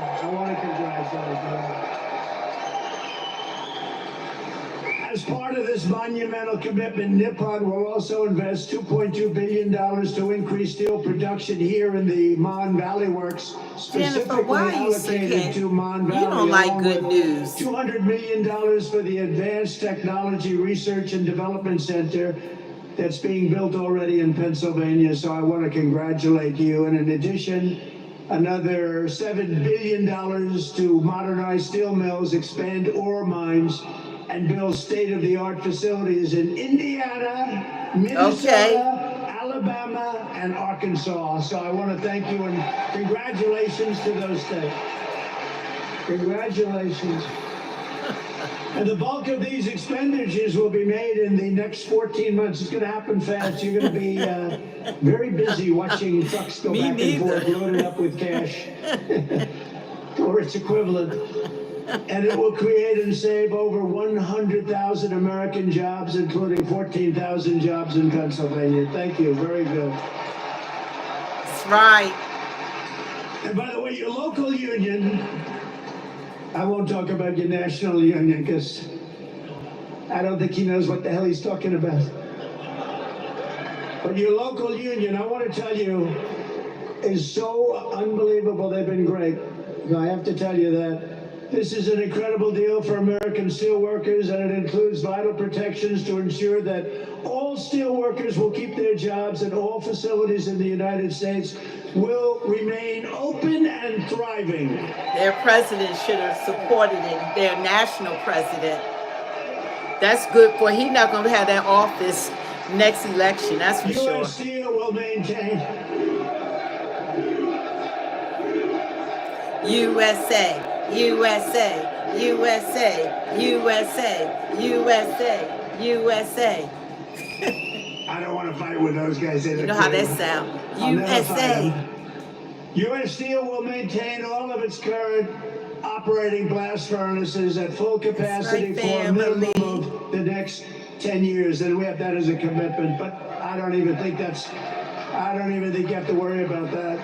Speaker 4: As part of this monumental commitment, Nippon will also invest $2.2 billion to increase steel production here in the Mon Valley Works,
Speaker 1: Jennifer, why are you
Speaker 4: allocated to Mon Valley.
Speaker 1: You don't like good
Speaker 4: with
Speaker 1: news.
Speaker 4: $200 million for the Advanced Technology Research and Development Center that's being built already in Pennsylvania. So I want to congratulate you. And in addition, another $7 billion to modernize steel mills, expand ore mines, and build state-of-the-art facilities in Indiana, Minnesota, Alabama, and Arkansas. So I want to thank you and congratulations to those states. Congratulations. And the bulk of these expenditures will be made in the next 14 months. It's going to happen fast. You're going to be very busy watching trucks go back and forth, loaded up with cash, or its equivalent. And it will create and save over 100,000 American jobs, including 14,000 jobs in Pennsylvania. Thank you. Very good.
Speaker 1: That's right.
Speaker 4: And by the way, your local union, I won't talk about your national union because I don't think he knows what the hell he's talking about. But your local union, I want to tell you, is so unbelievable. They've been great. I have to tell you that. This is an incredible deal for American steelworkers, and it includes vital protections to ensure that all steelworkers will keep their jobs and all facilities in the United States will remain open and thriving.
Speaker 1: Their president should have supported it, their national president. That's good for, he's not going to have that office next election, that's for sure.
Speaker 4: U.S. Steel will maintain.
Speaker 1: USA, USA, USA, USA, USA, USA.
Speaker 4: I don't want to fight with those guys.
Speaker 1: You know how that sound.
Speaker 4: I'll never fight
Speaker 1: USA.
Speaker 4: them. U.S. Steel will maintain all of its current operating blast furnaces at full capacity
Speaker 1: right,
Speaker 4: for a minimum
Speaker 1: family.
Speaker 4: of the next 10 years. And we have that as a commitment. But I don't even think you have to worry about that.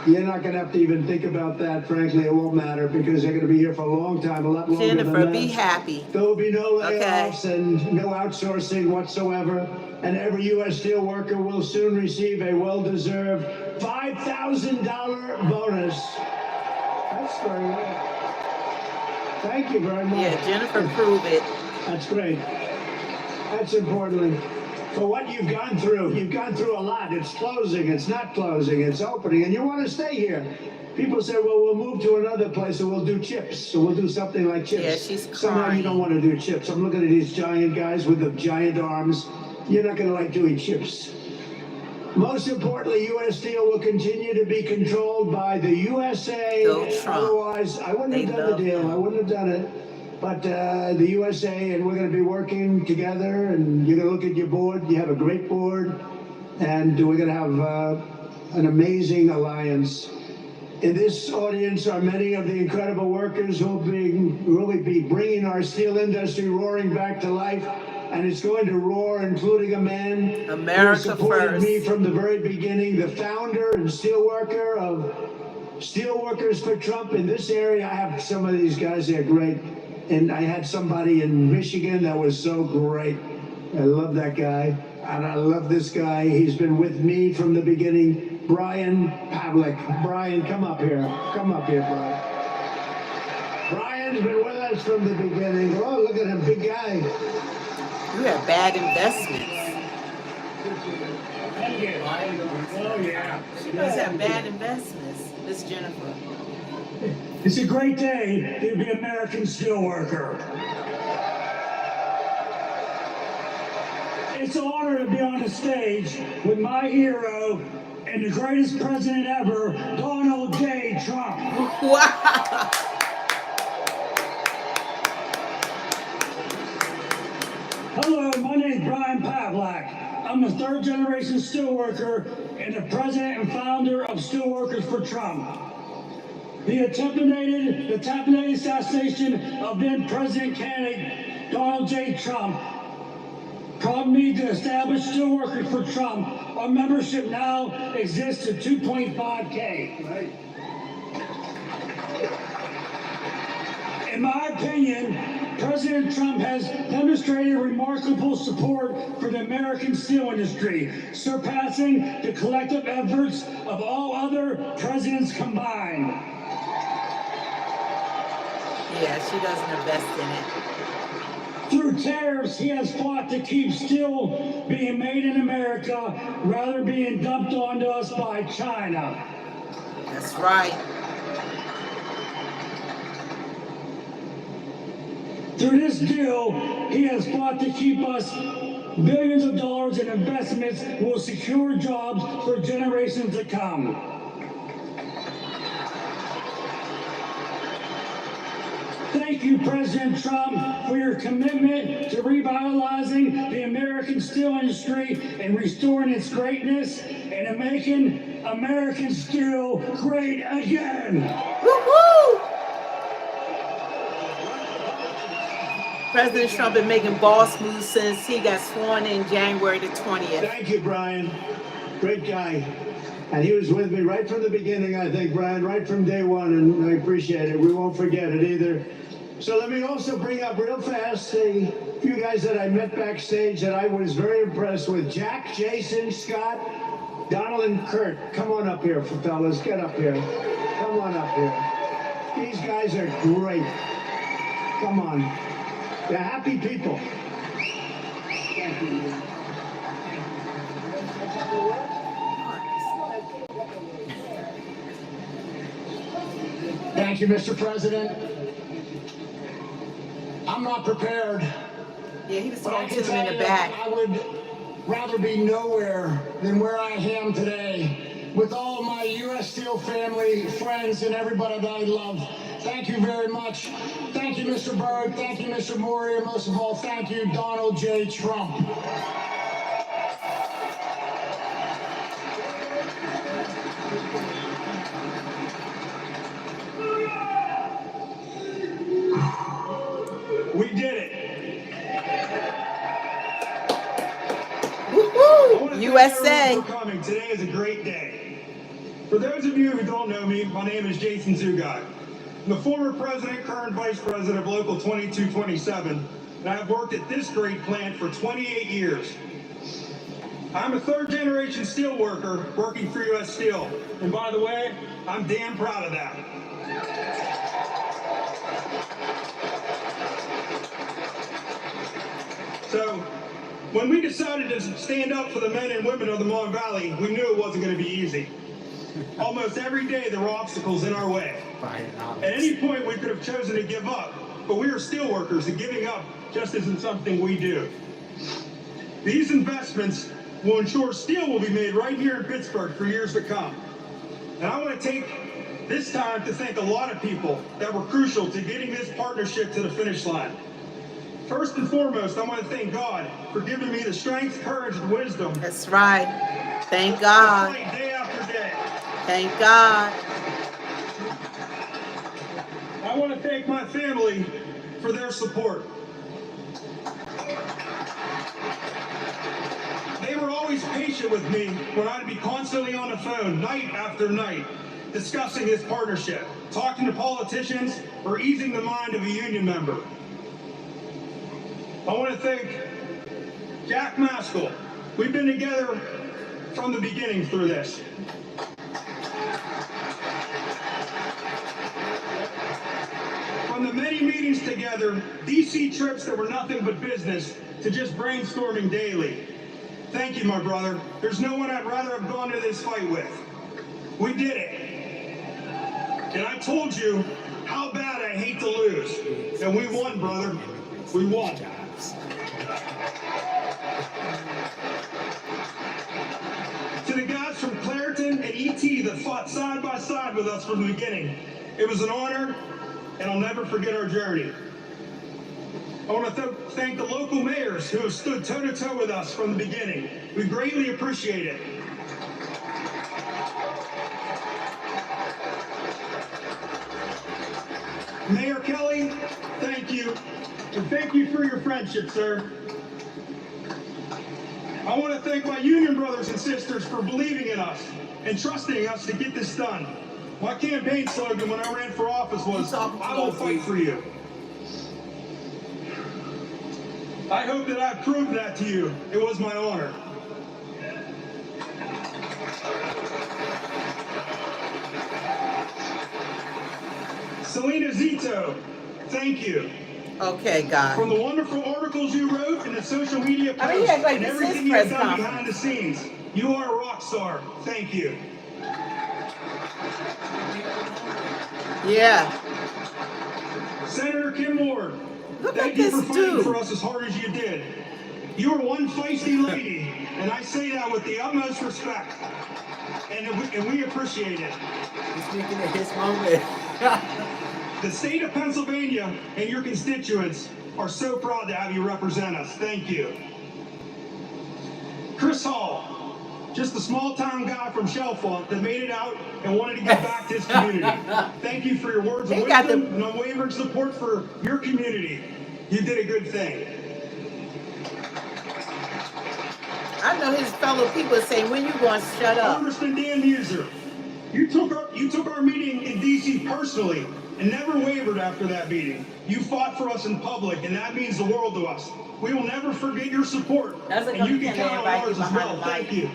Speaker 4: You're not going to have to even think about that. Frankly, it won't matter because they're going to be here for a long time, a lot longer
Speaker 1: Jennifer,
Speaker 4: than that.
Speaker 1: be happy.
Speaker 4: There will be no
Speaker 1: Okay.
Speaker 4: layoffs and no outsourcing whatsoever. And every U.S. steel worker will soon receive a well-deserved $5,000 bonus. That's very good. Thank you very much.
Speaker 1: Yeah, Jennifer, prove it.
Speaker 4: That's great. That's importantly. For what you've gone through a lot. It's closing, it's not closing, it's opening, and you want to stay here. People say, well, we'll move to another place and we'll do chips. So we'll do something like chips.
Speaker 1: Yeah, she's
Speaker 4: Somehow you
Speaker 1: crying.
Speaker 4: don't want to do chips. I'm looking at these giant guys with the giant arms. You're not going to like doing chips. Most importantly, U.S. Steel will continue to be controlled by the USA.
Speaker 1: Go Trump.
Speaker 4: Otherwise, I wouldn't
Speaker 1: They
Speaker 4: have done the
Speaker 1: love
Speaker 4: deal.
Speaker 1: him.
Speaker 4: I wouldn't have done it. But the USA, and we're going to be working together, and you're going to look at your board. You have a great board, and we're going to have an amazing alliance. In this audience are many of the incredible workers who will really be bringing our steel industry roaring back to life, and it's going to roar, including a man
Speaker 1: America
Speaker 4: who supported
Speaker 1: first.
Speaker 4: me from the very beginning, the founder and steelworker of Steelworkers for Trump in this area. I have some of these guys, they're great. And I had somebody in Michigan that was so great. I love that guy. And I love this guy. He's been with me from the beginning. Brian Pavlik. Brian, come up here. Come up here, Brian. Brian's been with us from the beginning. Oh, look at him, big guy.
Speaker 1: You have bad investments.
Speaker 4: Oh, yeah.
Speaker 1: She must have bad investments, Miss Jennifer.
Speaker 7: It's a great day to be an American steelworker. It's an honor to be on the stage with my hero and the greatest president ever, Donald J. Trump.
Speaker 1: Wow.
Speaker 7: Hello, my name is Brian Pavlik. I'm a third-generation steelworker and the president and founder of Steelworkers for Trump. The attempted assassination of then President candidate Donald J. Trump prompted me to establish Steelworkers for Trump. Our membership now exists at 2.5K.
Speaker 4: Right.
Speaker 7: In my opinion, President Trump has demonstrated remarkable support for the American steel industry, surpassing the collective efforts of all other presidents combined.
Speaker 1: Yeah, she doesn't invest in it.
Speaker 7: Through tariffs, he has fought to keep steel being made in America rather than being dumped onto us by China.
Speaker 1: That's right.
Speaker 7: Through this deal, he has fought to keep us billions of dollars in investments that will secure jobs for generations to come. Thank you, President Trump, for your commitment to revitalizing the American steel industry and restoring its greatness and making American steel great again.
Speaker 1: Woo-hoo! President Trump been making boss moves since he got sworn in January the 20th.
Speaker 4: Thank you, Brian. Great guy. And he was with me right from the beginning, I think, Brian, right from day one, and I appreciate it. We won't forget it either. So let me also bring up real fast a few guys that I met backstage that I was very impressed with. Jack, Jason, Scott, Donald, and Kurt. Come on up here, fellas. Get up here. Come on up here. These guys are great. Come on. They're happy people. Thank you.
Speaker 7: Thank you, Mr. President. I'm not prepared
Speaker 1: Yeah, he was
Speaker 4: But I
Speaker 1: talking
Speaker 4: can
Speaker 1: to them in
Speaker 4: tell
Speaker 1: the
Speaker 4: you,
Speaker 1: back.
Speaker 4: I would rather be nowhere than where I am today with all my U.S. Steel family, friends, and everybody that I love. Thank you very much. Thank you, Mr. Berg. Thank you, Mr. Maury. And most of all, thank you, Donald J. Trump. We did it.
Speaker 1: Woohoo! USA.
Speaker 5: For coming. Today is a great day. For those of you who don't know me, my name is Jason Zugai. I'm the former president, current vice president of Local 2227, and I have worked at this great plant for 28 years. I'm a third-generation steel worker working for U.S. Steel, and by the way, I'm damn proud of that. So, when we decided to stand up for the men and women of the Mon Valley, we knew it wasn't going to be easy. Almost every day there were obstacles in our way. At any point we could have chosen to give up, but we are steel workers and giving up just isn't something we do. These investments will ensure steel will be made right here in Pittsburgh for years to come. And I want to take this time to thank a lot of people that were crucial to getting this partnership to the finish line. First and foremost, I want to thank God for giving me the strength, courage, and wisdom.
Speaker 1: That's right. Thank God.
Speaker 5: To fight day after day.
Speaker 1: Thank God.
Speaker 5: I want to thank my family for their support. They were always patient with me when I'd be constantly on the phone, night after night, discussing this partnership, talking to politicians, or easing the mind of a union member. I want to thank Jack Maskell. We've been together from the beginning through this. From the many meetings together, DC trips that were nothing but business, to just brainstorming daily. Thank you, my brother. There's no one I'd rather have gone to this fight with. We did it. And I told you how bad I hate to lose. And we won, brother. We won. To the guys from Clairton and ET that fought side by side with us from the beginning, it was an honor, and I'll never forget our journey. I want to thank the local mayors who have stood toe-to-toe with us from the beginning. We greatly appreciate it. Mayor Kelly, thank you. And thank you for your friendship, sir. I want to thank my union brothers and sisters for believing in us and trusting us to get this done. My campaign slogan when I ran for office was, I will fight for you. I hope that I've proved that to you. It was my honor. Selena Zito, thank you.
Speaker 1: Okay, God.
Speaker 5: From the wonderful articles you wrote and the social media posts,
Speaker 1: I mean, he acts like
Speaker 5: and
Speaker 1: this is
Speaker 5: everything
Speaker 1: press
Speaker 5: you've done
Speaker 1: conference.
Speaker 5: behind the scenes, you are a rock star. Thank you.
Speaker 1: Yeah.
Speaker 5: Senator Kim Ward,
Speaker 1: Look
Speaker 5: thank
Speaker 1: at
Speaker 5: you
Speaker 1: this
Speaker 5: for fighting
Speaker 1: dude.
Speaker 5: for us as hard as you did. You are one feisty lady, and I say that with the utmost respect. And we appreciate it.
Speaker 3: He's speaking at his moment.
Speaker 5: The state of Pennsylvania and your constituents are so proud to have you represent us. Thank you. Chris Hall, just a small town guy from Chalfont that made it out and wanted to give back to his community. Thank you for your words of
Speaker 1: He got
Speaker 5: wisdom and unwavering support for your community. You did a good thing.
Speaker 1: I know his fellow people saying, when you going to shut up?
Speaker 5: Congressman Dan Muser, you took our meeting in D.C. personally and never wavered after that meeting. You fought for us in public, and that means the world to us. We will never forget your support,
Speaker 1: That's
Speaker 5: and you can count on
Speaker 1: everybody
Speaker 5: ours as
Speaker 1: behind
Speaker 5: well.
Speaker 1: the mic.
Speaker 5: Thank you.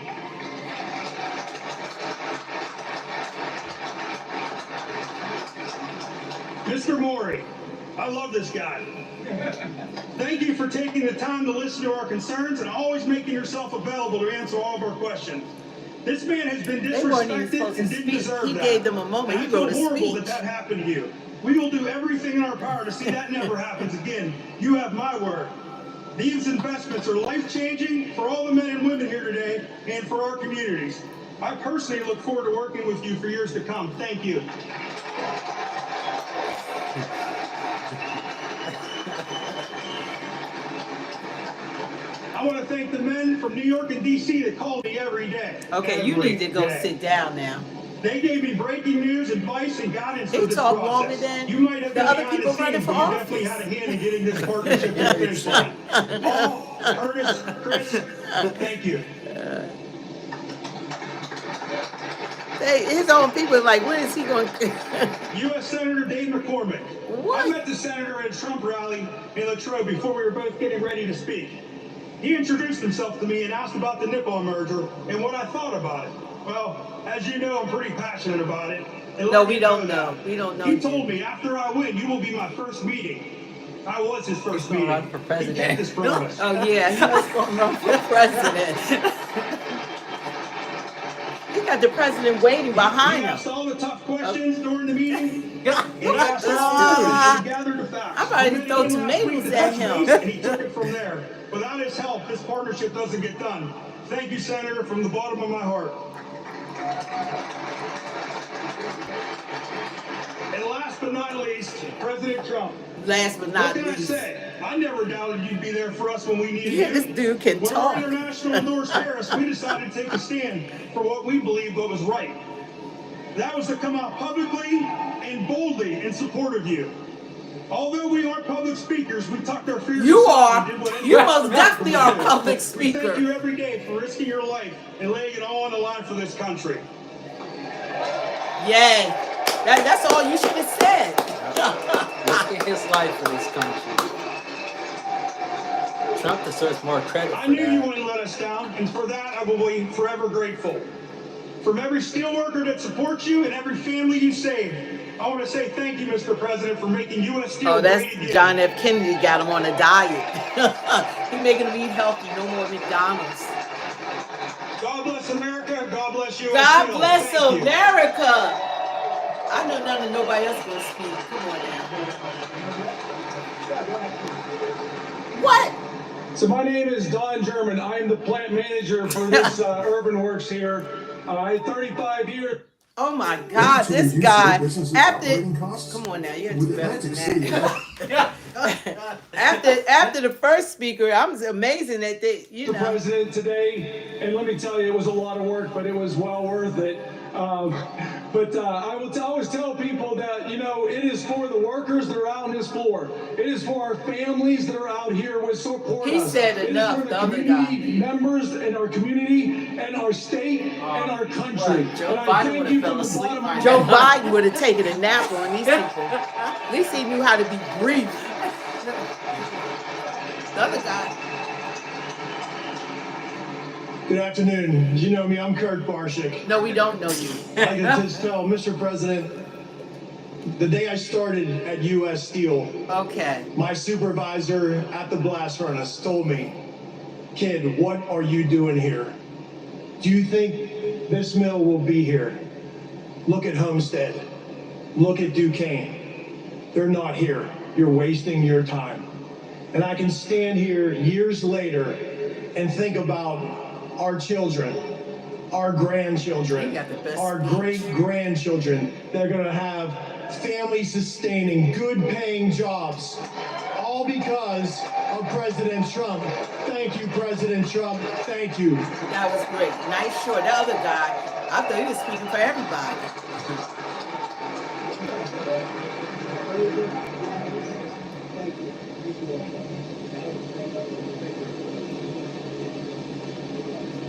Speaker 5: Mr. Maury, I love this guy. Thank you for taking the time to listen to our concerns and always making yourself available to answer all of our questions. This man has been
Speaker 1: They weren't even
Speaker 5: disrespected
Speaker 1: supposed to
Speaker 5: and didn't
Speaker 1: speak.
Speaker 5: deserve
Speaker 1: He
Speaker 5: that.
Speaker 1: gave them a moment.
Speaker 5: And
Speaker 1: He
Speaker 5: I
Speaker 1: wrote a
Speaker 5: feel horrible
Speaker 1: speech.
Speaker 5: that happened to you. We will do everything in our power to see that never happens again. You have my word. These investments are life-changing for all the men and women here today and for our communities. I personally look forward to working with you for years to come. Thank you. I want to thank the men from New York and D.C. that call me every day.
Speaker 1: Okay, you need to go sit down now.
Speaker 5: They gave me breaking news, advice, and guidance
Speaker 1: He
Speaker 5: for this
Speaker 1: talk
Speaker 5: process.
Speaker 1: longer than
Speaker 5: You might have
Speaker 1: the
Speaker 5: been
Speaker 1: other
Speaker 5: behind
Speaker 1: people
Speaker 5: the
Speaker 1: running
Speaker 5: scenes,
Speaker 1: for
Speaker 5: but you definitely
Speaker 1: office.
Speaker 5: had a hand in getting this partnership to the finish line. Paul, Ernest, Chris, thank you.
Speaker 1: His own people are like, when is he going to...
Speaker 5: U.S. Senator Dave McCormick.
Speaker 1: What?
Speaker 5: I met the senator at a Trump rally in Latrobe before we were both getting ready to speak. He introduced himself to me and asked about the Nippon merger and what I thought about it. Well, as you know, I'm pretty passionate about it.
Speaker 1: No, we don't know. We don't know.
Speaker 5: He told me, after I win, you will be my first meeting. I was his first meeting.
Speaker 3: run for president.
Speaker 5: He kept his promise.
Speaker 1: Oh, yeah, he was going to run for president. He got the president waiting behind
Speaker 5: He
Speaker 1: him.
Speaker 5: asked all the tough questions during the meeting. He asked all the and gathered the facts.
Speaker 1: I'm ready to throw
Speaker 5: He asked me
Speaker 1: tomatoes
Speaker 5: to
Speaker 1: at
Speaker 5: touch
Speaker 1: him.
Speaker 5: base, And he took it from there. Without his help, this partnership doesn't get done. Thank you, Senator, from the bottom of my heart. And last but not least, President Trump.
Speaker 1: Last but not
Speaker 5: What can I
Speaker 1: least.
Speaker 5: say? I never doubted you'd be there for us when we needed
Speaker 1: Yeah,
Speaker 5: you.
Speaker 1: this dude can
Speaker 5: When
Speaker 1: talk.
Speaker 5: our international endorsed tariffs, we decided to take a stand for what we believed was right. That was to come out publicly and boldly in support of you. Although we aren't public speakers, we tucked our fears
Speaker 1: You
Speaker 5: aside
Speaker 1: are.
Speaker 5: and did what
Speaker 1: You
Speaker 5: anyone
Speaker 1: most definitely are a public
Speaker 5: We
Speaker 1: speaker.
Speaker 5: thank you every day for risking your life and laying it all on the line for this country.
Speaker 1: Yay. That's all you should have said.
Speaker 3: Risking his life for this country. Trump deserves more credit
Speaker 5: I
Speaker 3: for
Speaker 5: knew you
Speaker 3: that.
Speaker 5: wouldn't let us down, and for that I will be forever grateful. From every steelworker that supports you and every family you saved, I want to say thank you, Mr. President, for making U.S. Steel
Speaker 1: Oh, that's
Speaker 5: great again.
Speaker 1: John F. Kennedy got him on a diet. He making him eat healthy. No more McDonald's.
Speaker 5: God bless America. God bless U.S.
Speaker 1: God
Speaker 5: Steel.
Speaker 1: bless
Speaker 5: Thank you.
Speaker 1: America. I know none of nobody else gonna speak. Come on now. What?
Speaker 8: So my name is Don German. I am the plant manager for this Urban Works here. I had 35 years.
Speaker 1: Oh my God,
Speaker 6: To
Speaker 1: this
Speaker 6: reduce
Speaker 1: guy.
Speaker 6: the business's
Speaker 1: After,
Speaker 6: operating costs?
Speaker 1: come on now, you have to
Speaker 6: With
Speaker 1: do better
Speaker 6: Atlantic
Speaker 1: than
Speaker 6: City,
Speaker 1: that. after the first speaker, I'm amazing that they, you
Speaker 8: The
Speaker 1: know.
Speaker 8: president today, and let me tell you, it was a lot of work, but it was well worth it. But I will always tell people that, you know, it is for the workers that are out on this floor. It is for our families that are out here with support
Speaker 1: He
Speaker 8: us.
Speaker 1: said
Speaker 8: It is
Speaker 1: enough,
Speaker 8: for
Speaker 1: the
Speaker 8: the
Speaker 1: other
Speaker 8: community members in our community and our state and our country.
Speaker 3: Joe
Speaker 8: And I
Speaker 3: Biden
Speaker 8: thank
Speaker 3: would've
Speaker 8: you
Speaker 3: fell
Speaker 8: from the
Speaker 3: asleep
Speaker 8: bottom
Speaker 3: by
Speaker 8: of
Speaker 1: Joe
Speaker 8: my heart.
Speaker 1: Biden would have taken a nap on these people. At least he knew how to be brief. The other guy.
Speaker 5: Good afternoon. You know me, I'm Kurt Barshik.
Speaker 1: No, we don't know you.
Speaker 5: I can just tell, Mr. President, the day I started at U.S. Steel,
Speaker 1: Okay.
Speaker 5: my supervisor at the blast furnace told me, "Kid, what are you doing here? Do you think this mill will be here? Look at Homestead. Look at Duquesne. They're not here. You're wasting your time." And I can stand here years later and think about our children, our
Speaker 1: You
Speaker 5: grandchildren,
Speaker 1: got the best
Speaker 5: our
Speaker 1: speech.
Speaker 5: great-grandchildren. They're going to have family-sustaining, good-paying jobs, all because of President Trump. Thank you, President Trump. Thank you.
Speaker 1: That was great. Nice short. The other guy, I thought he was speaking for everybody.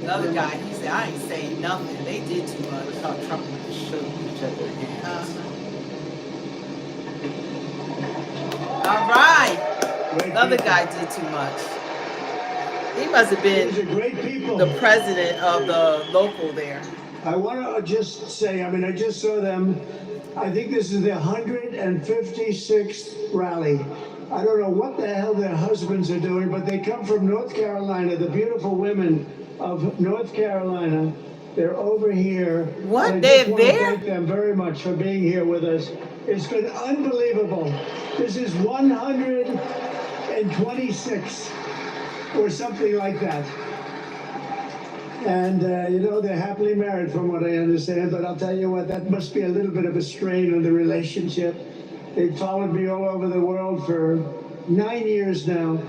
Speaker 1: The other guy, he said, I ain't saying nothing. They did too much.
Speaker 3: Look how Trump shook each other hands.
Speaker 1: All right. The other guy did too much. He must have
Speaker 4: These are
Speaker 1: been
Speaker 4: great people.
Speaker 1: the president of the local there.
Speaker 4: I want to just say, I mean, I just saw them. I think this is their 156th rally. I don't know what the hell their husbands are doing, but they come from North Carolina, the beautiful women of North Carolina. They're over here.
Speaker 1: What?
Speaker 4: And I
Speaker 1: They're
Speaker 4: just want to
Speaker 1: there?
Speaker 4: thank them very much for being here with us. It's been unbelievable. This is 126. or something like that. And, they're happily married from what I understand, but I'll tell you what, that must be a little bit of a strain on the relationship. They've followed me all over the world for 9 years now.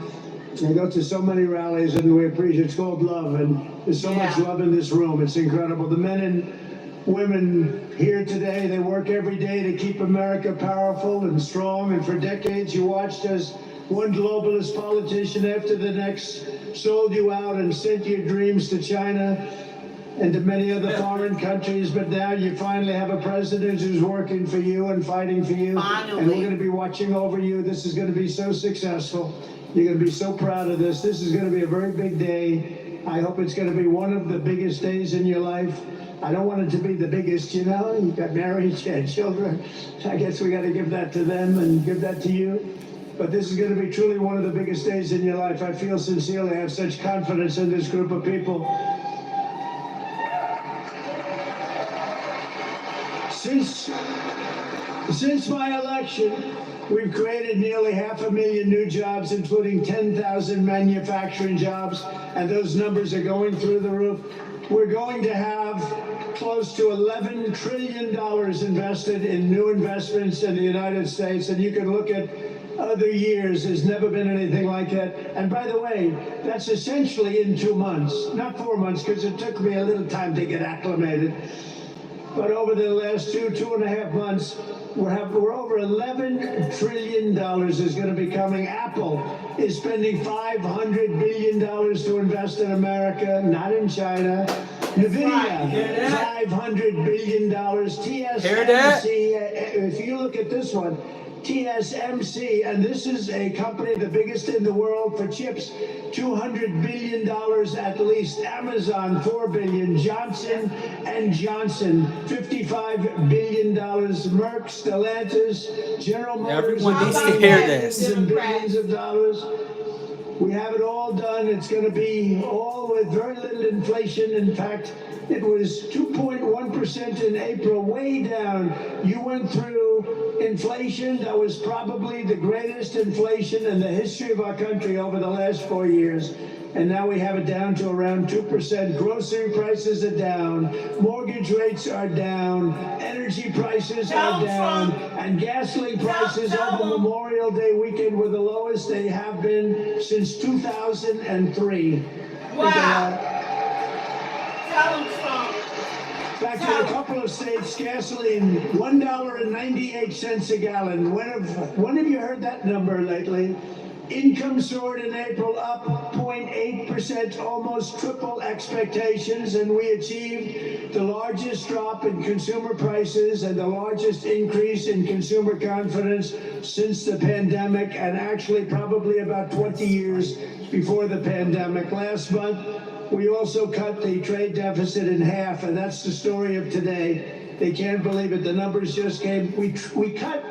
Speaker 4: I go to so many rallies and we appreciate, it's called love, and there's so much love in this room. It's incredible. The men and women here today, they work every day to keep America powerful and strong, and for decades you watched as one globalist politician after the next sold you out and sent your dreams to China and to many other foreign countries, but now you finally have a president who's working for you and fighting for you.
Speaker 1: Finally.
Speaker 4: And we're going to be watching over you. This is going to be so successful. You're going to be so proud of this. This is going to be a very big day. I hope it's going to be one of the biggest days in your life. I don't want it to be the biggest, you got married, you had children. I guess we got to give that to them and give that to you. But this is going to be truly one of the biggest days in your life. I feel sincerely, I have such confidence in this group of people. Since my election, we've created nearly 500,000 new jobs, including 10,000 manufacturing jobs, and those numbers are going through the roof. We're going to have close to $11 trillion invested in new investments in the United States, and you can look at other years. There's never been anything like that. And by the way, that's essentially in 2 months, not 4 months, because it took me a little time to get acclimated. But over the last 2.5 months, we're over $11 trillion is going to be coming. Apple is spending $500 billion to invest in America, not in China. NVIDIA, $500 billion. TSMC, if you look at this one, TSMC, and this is a company, the biggest in the world for chips, $200 billion at least. Amazon, $4 billion. Johnson & Johnson, $55 billion. Merck, Stellantis, General Motors,
Speaker 3: Everyone needs to hear this.
Speaker 4: billions and billions of dollars. We have it all done. It's going to be all with very little inflation. In fact, it was 2.1% in April, way down. You went through inflation that was probably the greatest inflation in the history of our country over the last 4 years. And now we have it down to around 2%. Grocery prices are down. Mortgage rates are down. Energy prices are down. And gasoline prices over Memorial Day weekend were the lowest they have been since 2003.
Speaker 1: Wow. Tell them, Trump.
Speaker 4: In fact, in a couple of states, gasoline, $1.98 a gallon. When have you heard that number lately? Income soared in April, up 0.8%, almost triple expectations, and we achieved the largest drop in consumer prices and the largest increase in consumer confidence since the pandemic, and actually probably about 20 years before the pandemic. Last month, we also cut the trade deficit in half, and that's the story of today. They can't believe it. The numbers just came. We cut.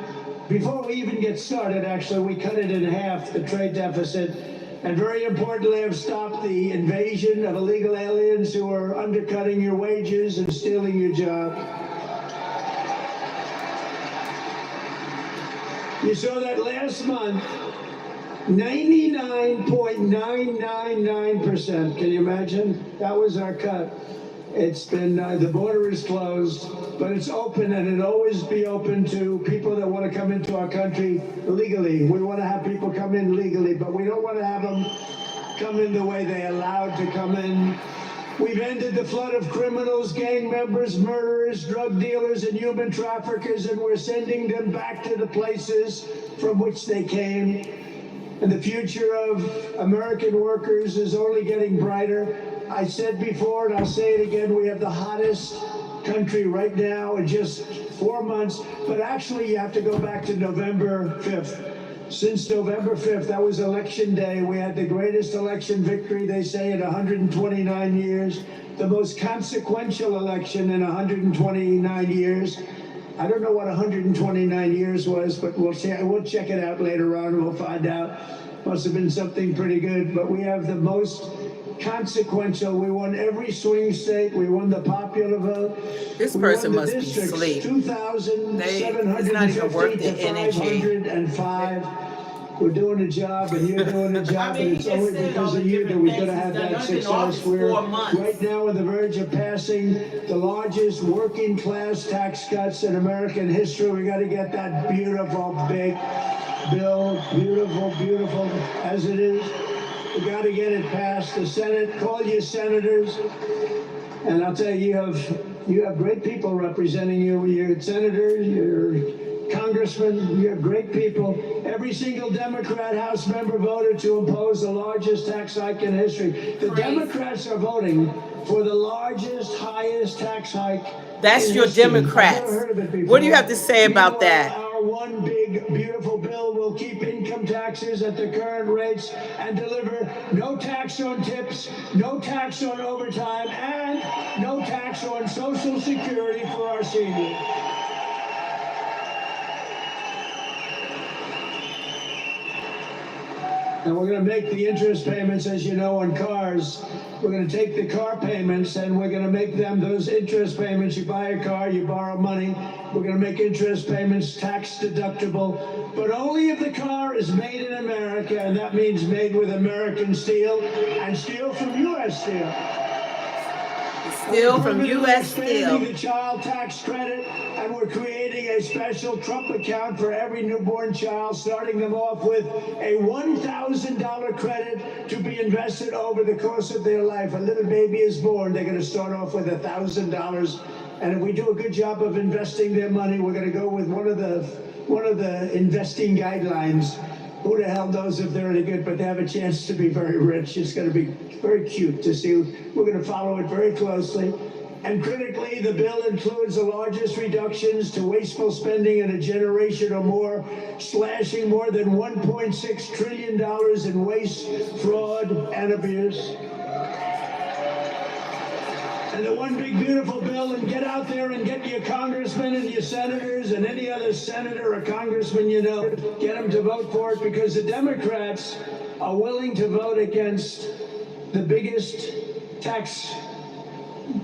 Speaker 4: Before we even get started, actually, we cut it in half, the trade deficit. And very importantly, have stopped the invasion of illegal aliens who are undercutting your wages and stealing your job. You saw that last month, 99.999%. Can you imagine? That was our cut. It's been, the border is closed, but it's open, and it'll always be open to people that want to come into our country legally. We want to have people come in legally, but we don't want to have them come in the way they're allowed to come in. We've ended the flood of criminals, gang members, murderers, drug dealers, and human traffickers, and we're sending them back to the places from which they came. And the future of American workers is only getting brighter. I said before, and I'll say it again, we have the hottest country right now in just 4 months, but actually you have to go back to November 5th. Since November 5th, that was election day, we had the greatest election victory, they say, in 129 years, the most consequential election in 129 years. I don't know what 129 years was, but we'll check it out later on, we'll find out. Must have been something pretty good, but we have the most consequential. We won every swing state. We won the popular vote.
Speaker 1: This person must be asleep.
Speaker 4: 2,750 to 505. we're doing a job and you're doing a job,
Speaker 1: mean,
Speaker 4: and it's
Speaker 1: he just
Speaker 4: only
Speaker 1: said
Speaker 4: because
Speaker 1: all
Speaker 4: of
Speaker 1: the
Speaker 4: you that
Speaker 1: different
Speaker 4: we're
Speaker 1: things
Speaker 4: gonna
Speaker 1: he's
Speaker 4: have
Speaker 1: done.
Speaker 4: that
Speaker 1: I've been in office
Speaker 4: success. We're
Speaker 1: 4 months.
Speaker 4: right now on the verge of passing the largest working class tax cuts in American history. We gotta get that beautiful big bill, beautiful as it is. We gotta get it passed. The Senate, call your senators. And I'll tell you, you have great people representing you. Your senators, your congressmen, you have great people. Every single Democrat House member voted to impose the largest tax hike in history. The Democrats are voting for the largest, highest tax hike.
Speaker 1: That's
Speaker 4: in
Speaker 1: your
Speaker 4: history. I've
Speaker 1: Democrats.
Speaker 4: never heard of it before.
Speaker 1: What do you have to say about
Speaker 4: Meanwhile,
Speaker 1: that?
Speaker 4: our one big, beautiful bill will keep income taxes at the current rates and deliver no tax on tips, no tax on overtime, and no tax on Social Security for our seniors. And we're going to make the interest payments, as you know, on cars. We're going to take the car payments and we're going to make them those interest payments. You buy a car, you borrow money. We're going to make interest payments tax deductible, but only if the car is made in America, and that means made with American steel and steel from U.S. Steel.
Speaker 1: Steel from
Speaker 4: We're
Speaker 1: U.S.
Speaker 4: expanding
Speaker 1: Steel.
Speaker 4: the child tax credit, and we're creating a special Trump account for every newborn child, starting them off with a $1,000 credit to be invested over the course of their life. A little baby is born, they're going to start off with $1,000, and if we do a good job of investing their money, we're going to go with one of the investing guidelines. Who the hell knows if they're any good, but they have a chance to be very rich. It's going to be very cute to see. We're going to follow it very closely. And critically, the bill includes the largest reductions to wasteful spending in a generation or more, slashing more than $1.6 trillion in waste, fraud, and abuse. And the one big beautiful bill, and get out there and get your congressmen and your senators and any other senator or congressman you know, get them to vote for it, because the Democrats are willing to vote against the biggest tax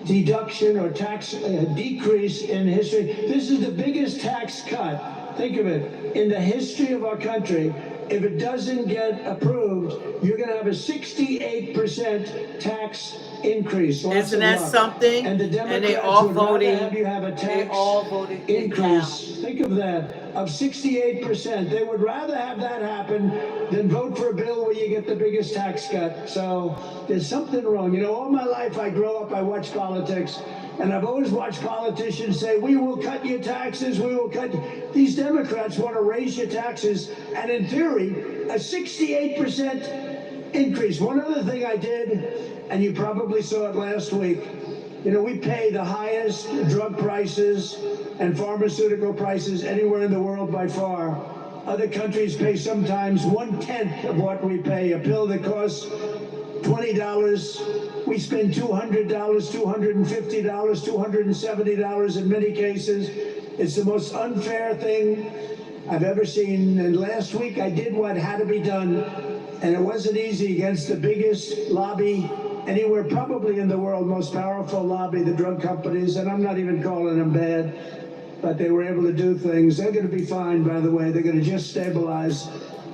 Speaker 4: deduction or tax decrease in history. This is the biggest tax cut, think of it, in the history of our country. If it doesn't get approved, you're going to have a 68% tax increase.
Speaker 1: Isn't that something?
Speaker 4: And the
Speaker 1: And
Speaker 4: Democrats
Speaker 1: they all
Speaker 4: would rather
Speaker 1: voting.
Speaker 4: have you have a
Speaker 1: They
Speaker 4: tax
Speaker 1: all voted it
Speaker 4: increase. Think of that, of 68%. They would rather have that happen than vote for a bill where you get the biggest tax cut. So there's something wrong. You know, all my life I grew up, I watched politics, and I've always watched politicians say, we will cut your taxes, we will cut. These Democrats want to raise your taxes, and in theory, a 68% increase. One other thing I did, and you probably saw it last week, you know, we pay the highest drug prices and pharmaceutical prices anywhere in the world by far. Other countries pay sometimes 1/10 of what we pay. A pill that costs $20, we spend $200, $250, $270 in many cases. It's the most unfair thing I've ever seen. And last week I did what had to be done, and it wasn't easy against the biggest lobby anywhere probably in the world, most powerful lobby, the drug companies, and I'm not even calling them bad, but they were able to do things. They're going to be fine, by the way. They're going to just stabilize.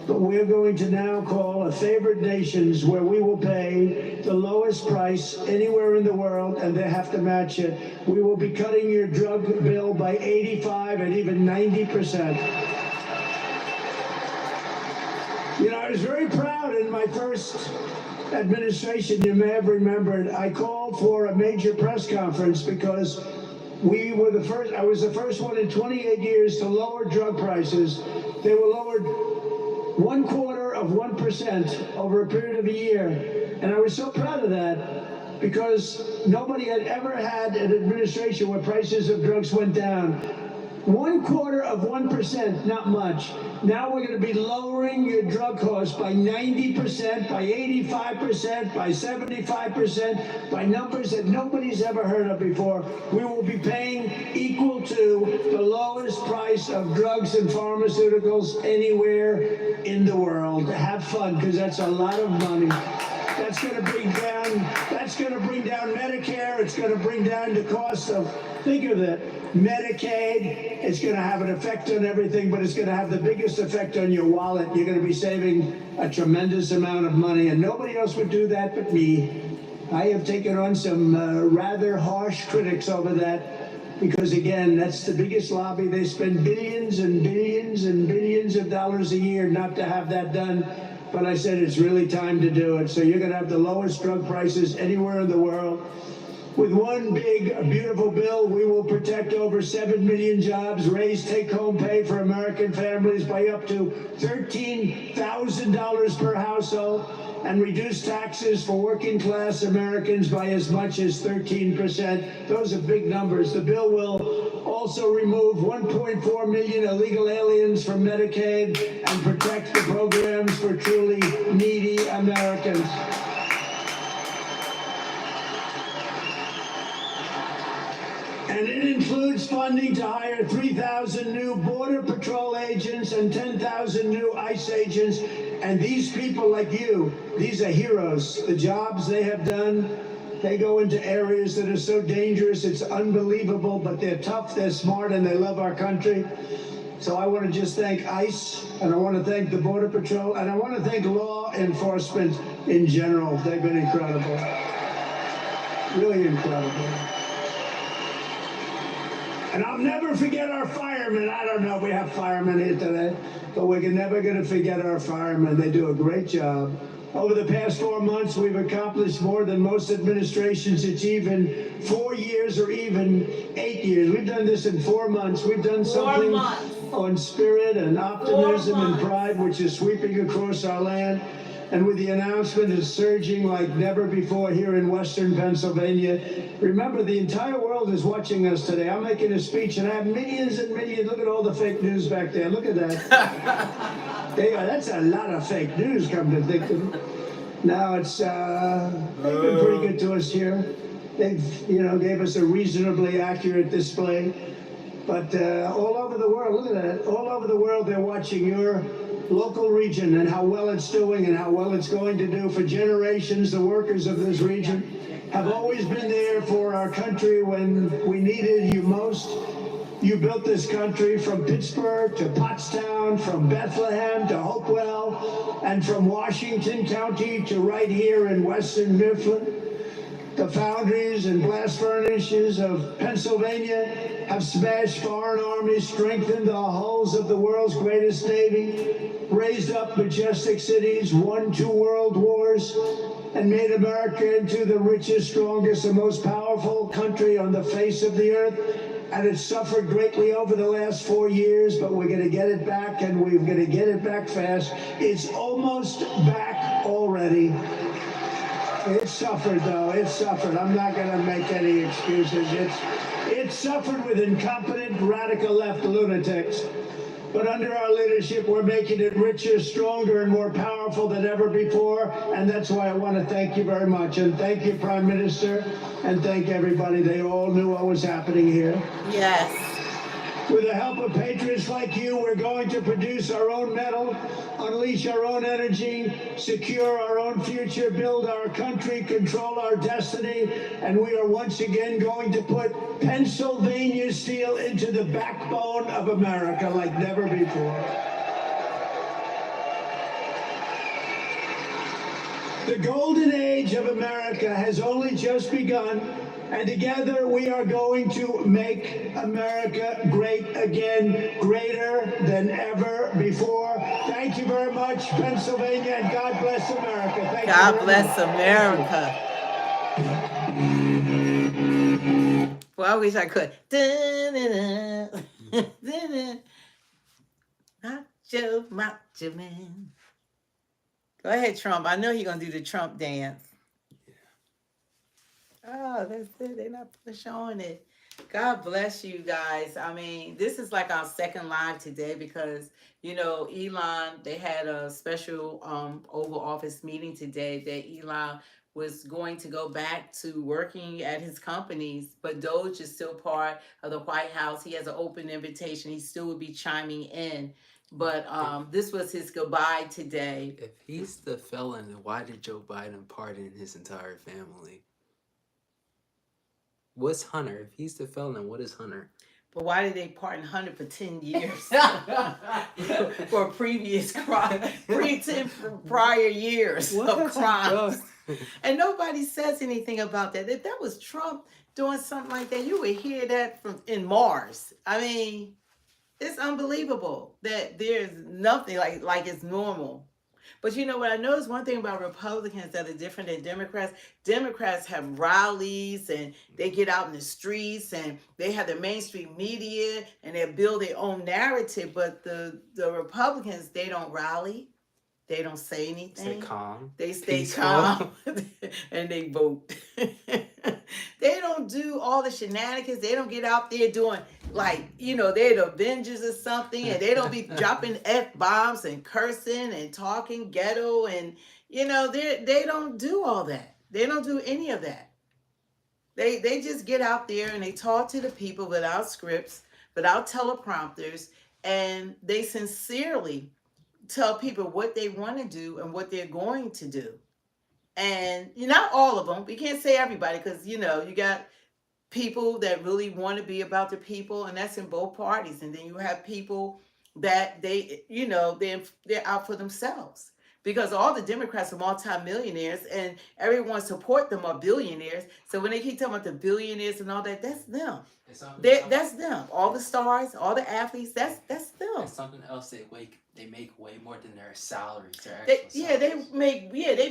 Speaker 4: But we're going to now call a favored nations where we will pay the lowest price anywhere in the world, and they have to match it. We will be cutting your drug bill by 85 and even 90%. You know, I was very proud in my first administration. You may have remembered, I called for a major press conference because we were the first, I was the first one in 28 years to lower drug prices. They were lowered 0.25% over a period of a year. And I was so proud of that because nobody had ever had an administration where prices of drugs went down. 0.25%, not much. Now we're going to be lowering your drug costs by 90%, by 85%, by 75%, by numbers that nobody's ever heard of before. We will be paying equal to the lowest price of drugs and pharmaceuticals anywhere in the world. Have fun, because that's a lot of money. That's going to bring down Medicare. It's going to bring down the cost of, think of it, Medicaid. It's going to have an effect on everything, but it's going to have the biggest effect on your wallet. You're going to be saving a tremendous amount of money, and nobody else would do that but me. I have taken on some rather harsh critics over that because, again, that's the biggest lobby. They spend billions and billions and billions of dollars a year not to have that done. But I said it's really time to do it. So you're going to have the lowest drug prices anywhere in the world. With one big, beautiful bill, we will protect over 7 million jobs, raise take-home pay for American families by up to $13,000 per household, and reduce taxes for working-class Americans by as much as 13%. Those are big numbers. The bill will also remove 1.4 million illegal aliens from Medicaid and protect the programs for truly needy Americans. And it includes funding to hire 3,000 new Border Patrol agents and 10,000 new ICE agents. And these people like you, these are heroes. The jobs they have done, they go into areas that are so dangerous, it's unbelievable, but they're tough, they're smart, and they love our country. So I want to just thank ICE, and I want to thank the Border Patrol, and I want to thank law enforcement in general. They've been incredible. Really incredible. And I'll never forget our firemen. I don't know if we have firemen here today, but we're never going to forget our firemen. They do a great job. Over the past 4 months, we've accomplished more than most administrations achieve in 4 years or even 8 years. We've done this in 4 months. We've done something on spirit and optimism and pride, which is sweeping across our land. And with the announcement is surging like never before here in Western Pennsylvania. Remember, the entire world is watching us today. I'm making a speech, and I have millions and millions. Look at all the fake news back there. Look at that. That's a lot of fake news, come to think of it. Now it's, they've been pretty good to us here. They've, gave us a reasonably accurate display. But all over the world, look at that. All over the world, they're watching your local region and how well it's doing and how well it's going to do for generations. The workers of this region have always been there for our country when we needed you most. You built this country from Pittsburgh to Pottstown, from Bethlehem to Hopewell, and from Washington County to right here in Western Mifflin. The foundries and blast furnaces of Pennsylvania have smashed foreign armies, strengthened the hulls of the world's greatest navy, raised up majestic cities, won 2 world wars, and made America into the richest, strongest, and most powerful country on the face of the earth. And it's suffered greatly over the last 4 years, but we're going to get it back, and we're going to get it back fast. It's almost back already. It suffered, though. It suffered. I'm not going to make any excuses. It suffered with incompetent, radical left lunatics. But under our leadership, we're making it richer, stronger, and more powerful than ever before. And that's why I want to thank you very much. And thank you, Prime Minister, and thank everybody. They all knew what was happening here.
Speaker 1: Yes.
Speaker 4: With the help of patriots like you, we're going to produce our own metal, unleash our own energy, secure our own future, build our country, control our destiny, and we are once again going to put Pennsylvania steel into the backbone of America like never before. The golden age of America has only just begun. And together we are going to make America great again, greater than ever before. Thank you very much, Pennsylvania, and God bless America. Thank
Speaker 1: God
Speaker 4: you
Speaker 1: bless
Speaker 4: much.
Speaker 1: America. Well, I wish I could. Macho man. Go ahead, Trump. I know you're going to do the Trump dance. Oh, that's it. They're not showing it. God bless you guys. I mean, this is like our second live today because, Elon, they had a special Oval Office meeting today that Elon was going to go back to working at his companies, but Doge is still part of the White House. He has an open invitation. He still would be chiming in. But this was his goodbye today.
Speaker 3: If he's the felon, then why did Joe Biden pardon his entire family? What's Hunter? If he's the felon, what is Hunter?
Speaker 1: But why did they pardon Hunter for 10 years for previous crime, prior years of crimes? And nobody says anything about that. If that was Trump doing something like that, you would hear that from in Mars. I mean, it's unbelievable that there's nothing like it's normal. But you know what I noticed, one thing about Republicans that are different than Democrats. Democrats have rallies and they get out in the streets and they have the mainstream media and they build their own narrative. But the Republicans, they don't rally. They don't say anything.
Speaker 3: Stay calm.
Speaker 1: They stay
Speaker 3: Peaceful.
Speaker 1: calm and they vote. They don't do all the shenanigans. They don't get out there doing they're the Avengers or something, and they don't be dropping F-bombs and cursing and talking ghetto, and they don't do all that. They don't do any of that. They just get out there and they talk to the people without scripts, without teleprompters, and they sincerely tell people what they want to do and what they're going to do. And not all of them. We can't say everybody because, you got people that really want to be about the people, and that's in both parties. And then you have people that they're out for themselves. Because all the Democrats are multimillionaires and everyone support them are billionaires. So when they keep talking about the billionaires and all that, that's them. That's them. All the stars, all the athletes, that's them.
Speaker 3: And something else, they make way more than their salaries.
Speaker 1: They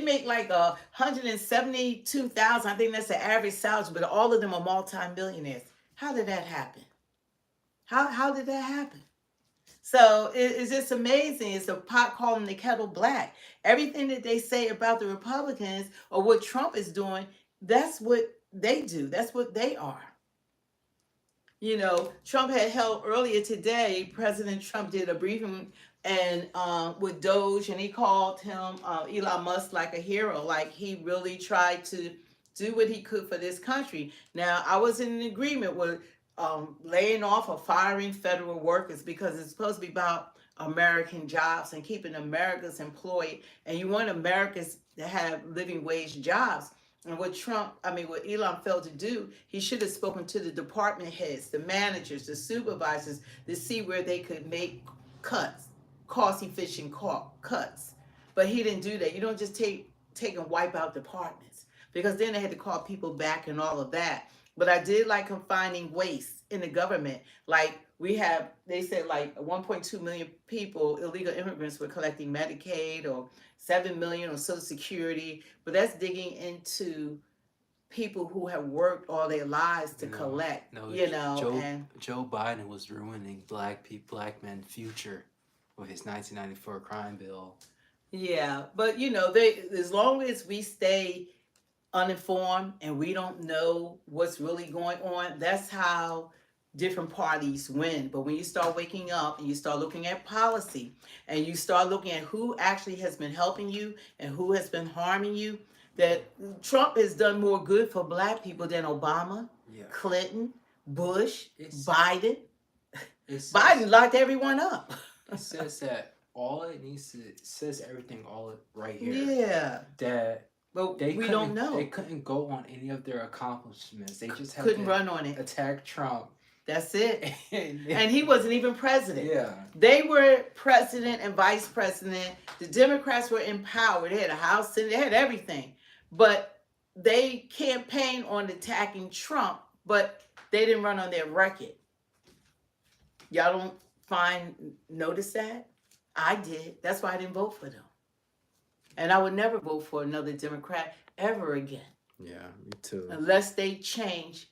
Speaker 1: make like $172,000. I think that's the average salary, but all of them are multimillionaires. How did that happen? How did that happen? So it's just amazing. It's a pot calling the kettle black. Everything that they say about the Republicans or what Trump is doing, that's what they do. That's what they are. Trump had held earlier today, President Trump did a briefing and with Doge, and he called him Elon Musk like a hero. Like he really tried to do what he could for this country. Now, I was in agreement with laying off or firing federal workers because it's supposed to be about American jobs and keeping Americans employed. And you want Americans to have living wage jobs. And what Elon failed to do, he should have spoken to the department heads, the managers, the supervisors to see where they could make cuts, cost-efficient cuts. But he didn't do that. You don't just take and wipe out departments because then they had to call people back and all of that. But I did like confining waste in the government. Like they said like 1.2 million people, illegal immigrants, were collecting Medicaid, or 7 million on Social Security. But that's digging into people who have worked all their lives to collect.
Speaker 3: Joe Biden was ruining black men's future with his 1994 crime bill.
Speaker 1: Yeah, but as long as we stay uninformed and we don't know what's really going on, that's how different parties win. But when you start waking up and you start looking at policy and you start looking at who actually has been helping you and who has been harming you, that Trump has done more good for black people than Obama, Clinton, Bush, Biden. Biden locked everyone up.
Speaker 3: It says that it says everything all right here.
Speaker 1: Yeah.
Speaker 3: But
Speaker 1: we don't know.
Speaker 3: They couldn't go on any of their accomplishments. They just
Speaker 1: couldn't run on it.
Speaker 3: Attack Trump.
Speaker 1: That's it. And he wasn't even president.
Speaker 3: Yeah.
Speaker 1: They were president and vice president. The Democrats were in power. They had a House, Senate, they had everything. But they campaigned on attacking Trump, but they didn't run on their record. Y'all don't notice that? I did. That's why I didn't vote for them. And I would never vote for another Democrat ever again.
Speaker 3: Yeah, me too.
Speaker 1: Unless they change.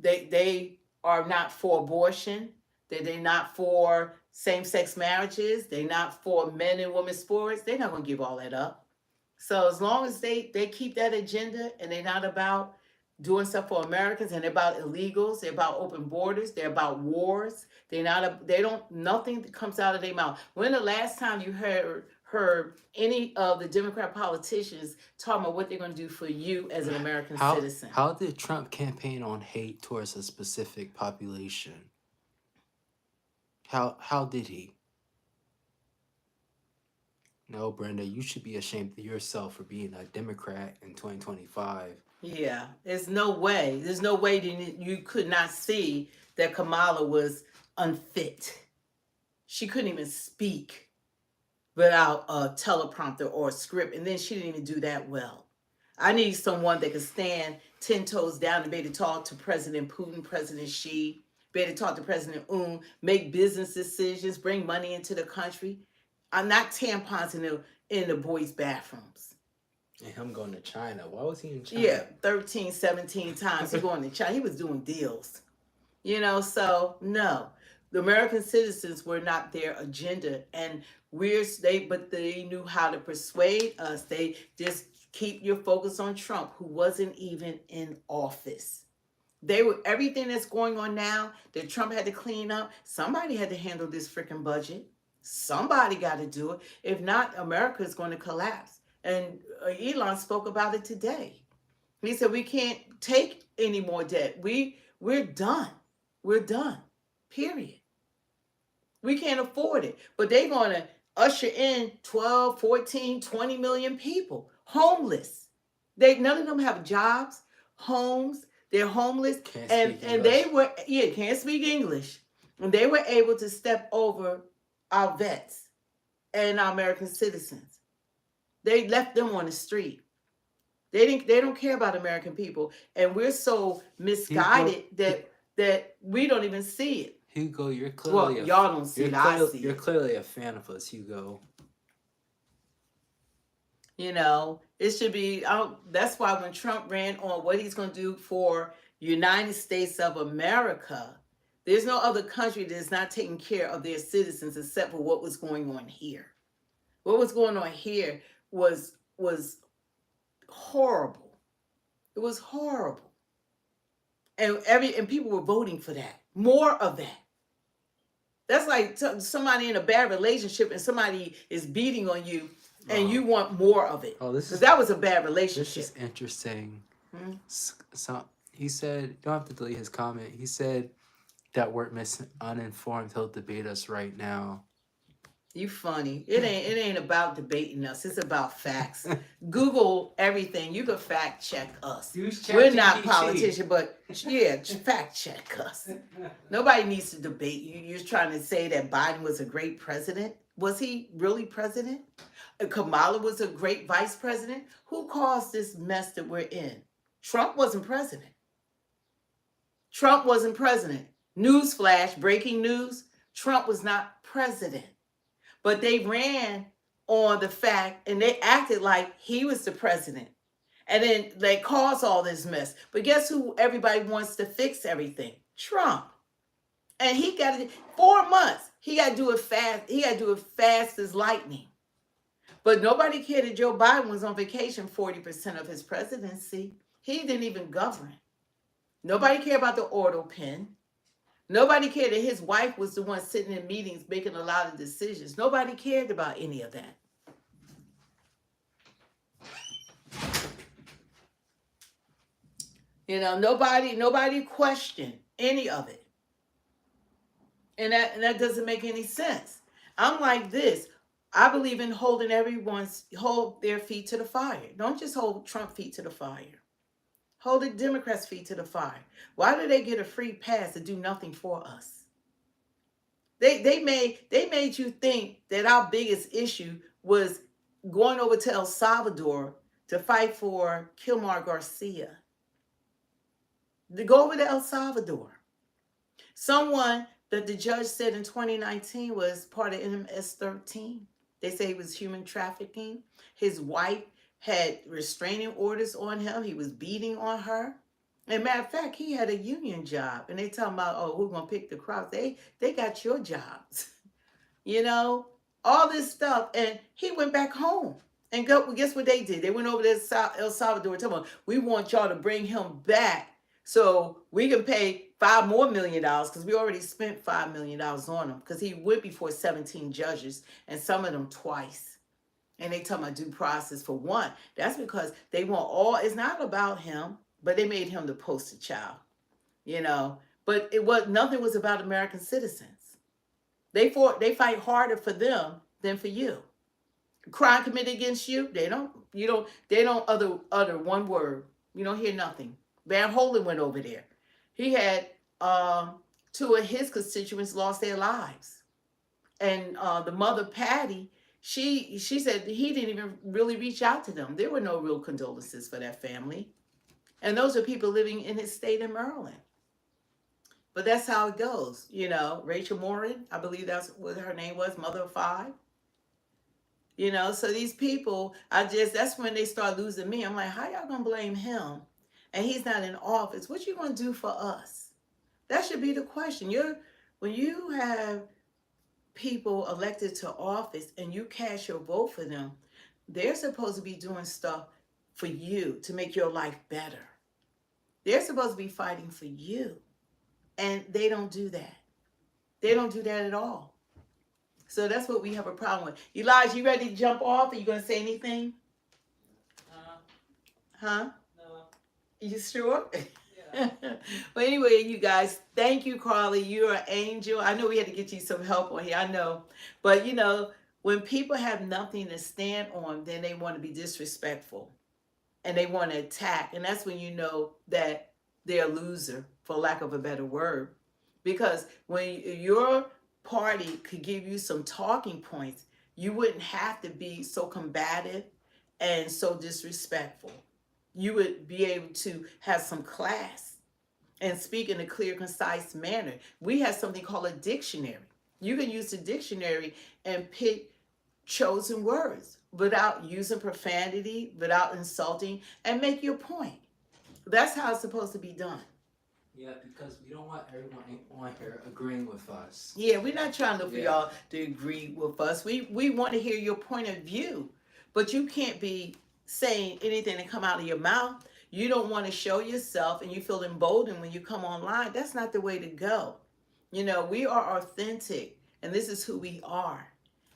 Speaker 1: They are not for abortion. They're not for same-sex marriages. They're not for men and women's sports. They're not going to give all that up. So as long as they keep that agenda and they're not about doing stuff for Americans and they're about illegals, they're about open borders, they're about wars. Nothing comes out of their mouth. When the last time you heard any of the Democrat politicians talking about what they're going to do for you as an American citizen?
Speaker 3: How did Trump campaign on hate towards a specific population? How did he? No, Brenda, you should be ashamed of yourself for being a Democrat in 2025.
Speaker 1: Yeah, there's no way. There's no way that you could not see that Kamala was unfit. She couldn't even speak without a teleprompter or a script, and then she didn't even do that well. I need someone that can stand 10 toes down and be able to talk to President Putin, President Xi, be able to talk to President make business decisions, bring money into the country. I'm not tampons in the boys' bathrooms.
Speaker 3: And him going to China. Why was he in China?
Speaker 1: Yeah, 13, 17 times he going to China. He was doing deals. So no. The American citizens were not their agenda, and but they knew how to persuade us. They just keep your focus on Trump, who wasn't even in office. Everything that's going on now that Trump had to clean up. Somebody had to handle this freaking budget. Somebody got to do it. If not, America is going to collapse. And Elon spoke about it today. He said we can't take any more debt. We're done. We're done. Period. We can't afford it. But they're going to usher in 12, 14, 20 million people. Homeless. None of them have jobs, homes. They're homeless. And they can't speak English. And they were able to step over our vets and our American citizens. They left them on the street. They don't care about American people. And we're so misguided that we don't even see it.
Speaker 3: Hugo, you're clearly
Speaker 1: y'all don't see it. I see
Speaker 3: you're clearly a fan of us, Hugo.
Speaker 1: It should be. That's why when Trump ran on what he's going to do for United States of America, there's no other country that is not taking care of their citizens except for what was going on here. What was going on here was horrible. It was horrible, and people were voting for that. More of that. That's like somebody in a bad relationship and somebody is beating on you and you want more of it. Because that was a bad relationship.
Speaker 3: This is interesting. So he said, you don't have to delete his comment. He said that we're uninformed. He'll debate us right now.
Speaker 1: You funny. It ain't about debating us. It's about facts. Google everything. You can fact check us. We're not politicians, but fact check us. Nobody needs to debate you. You're trying to say that Biden was a great president. Was he really president? Kamala was a great vice president. Who caused this mess that we're in? Trump wasn't president. Trump wasn't president. Newsflash, breaking news. Trump was not president. But they ran on the fact, and they acted like he was the president. And then they caused all this mess. But guess who everybody wants to fix everything? Trump. And he got it 4 months. He got to do it fast. He got to do it fast as lightning. But nobody cared that Joe Biden was on vacation 40% of his presidency. He didn't even govern. Nobody cared about the auto pen. Nobody cared that his wife was the one sitting in meetings making a lot of decisions. Nobody cared about any of that. Nobody questioned any of it. And that doesn't make any sense. I'm like this. I believe in hold their feet to the fire. Don't just hold Trump feet to the fire. Hold the Democrats' feet to the fire. Why do they get a free pass to do nothing for us? They made you think that our biggest issue was going over to El Salvador to fight for Kilmar Garcia. To go over to El Salvador. Someone that the judge said in 2019 was part of MS-13. They say he was human trafficking. His wife had restraining orders on him. He was beating on her. And matter of fact, he had a union job. And they talking about, oh, who's going to pick the crops? They got your jobs. All this stuff. And he went back home. And guess what they did? They went over to El Salvador and told them, we want y'all to bring him back so we can pay $5 more million because we already spent $5 million on him because he went before 17 judges and some of them twice. And they talking about due process for one. That's because they want it's not about him, but they made him the poster child, But nothing was about American citizens. They fight harder for them than for you. crime committed against you, they don't utter one word. You don't hear nothing. Van Holen went over there. He had two of his constituents lost their lives. And the mother, Patty, she said he didn't even really reach out to them. There were no real condolences for that family. And those are people living in his state in Maryland. But that's how it goes. You know, Rachel Morin, I believe that's what her name was, mother of five. You know, so these people, that's when they start losing me. I'm like, how y'all gonna blame him? And he's not in office. What you gonna do for us? That should be the question. When you have people elected to office and you cast your vote for them, they're supposed to be doing stuff for you to make your life better. They're supposed to be fighting for you. And they don't do that. They don't do that at all. So that's what we have a problem with. Elijah, you ready to jump off? Are you going to say anything? Huh? No. You sure? Yeah. Well, anyway, you guys, thank you, Carly. You're an angel. I know we had to get you some help on here. I know. But, you know, when people have nothing to stand on, then they want to be disrespectful. And they want to attack. And that's when you know that they're a loser, for lack of a better word. Because when your party could give you some talking points, you wouldn't have to be so combative and so disrespectful. You would be able to have some class and speak in a clear, concise manner. We have something called a dictionary. You can use the dictionary and pick chosen words without using profanity, without insulting, and make your point. That's how it's supposed to be done.
Speaker 3: Yeah, because we don't want everyone on here agreeing with us.
Speaker 1: Yeah, we're not trying to for y'all to agree with us. We want to hear your point of view, but you can't be saying anything that come out of your mouth. You don't want to show yourself, and you feel emboldened when you come online. That's not the way to go. You know, we are authentic, and this is who we are.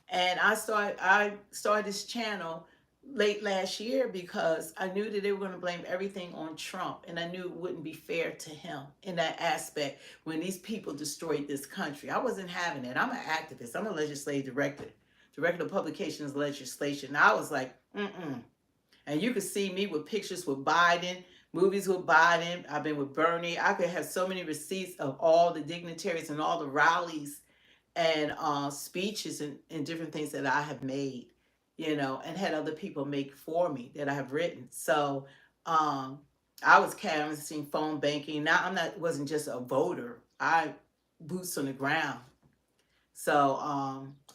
Speaker 1: And I started this channel late last year because I knew that they were going to blame everything on Trump, and I knew it wouldn't be fair to him in that aspect when these people destroyed this country. I wasn't having it. I'm an activist. I'm a legislative director of publications legislation. I was like, And you could see me with pictures with Biden, movies with Biden. I've been with Bernie. I could have so many receipts of all the dignitaries and all the rallies and speeches and different things that I have made, you know, and had other people make for me that I have written. So I was canvassing phone banking. Now wasn't just a voter. I boots on the ground. So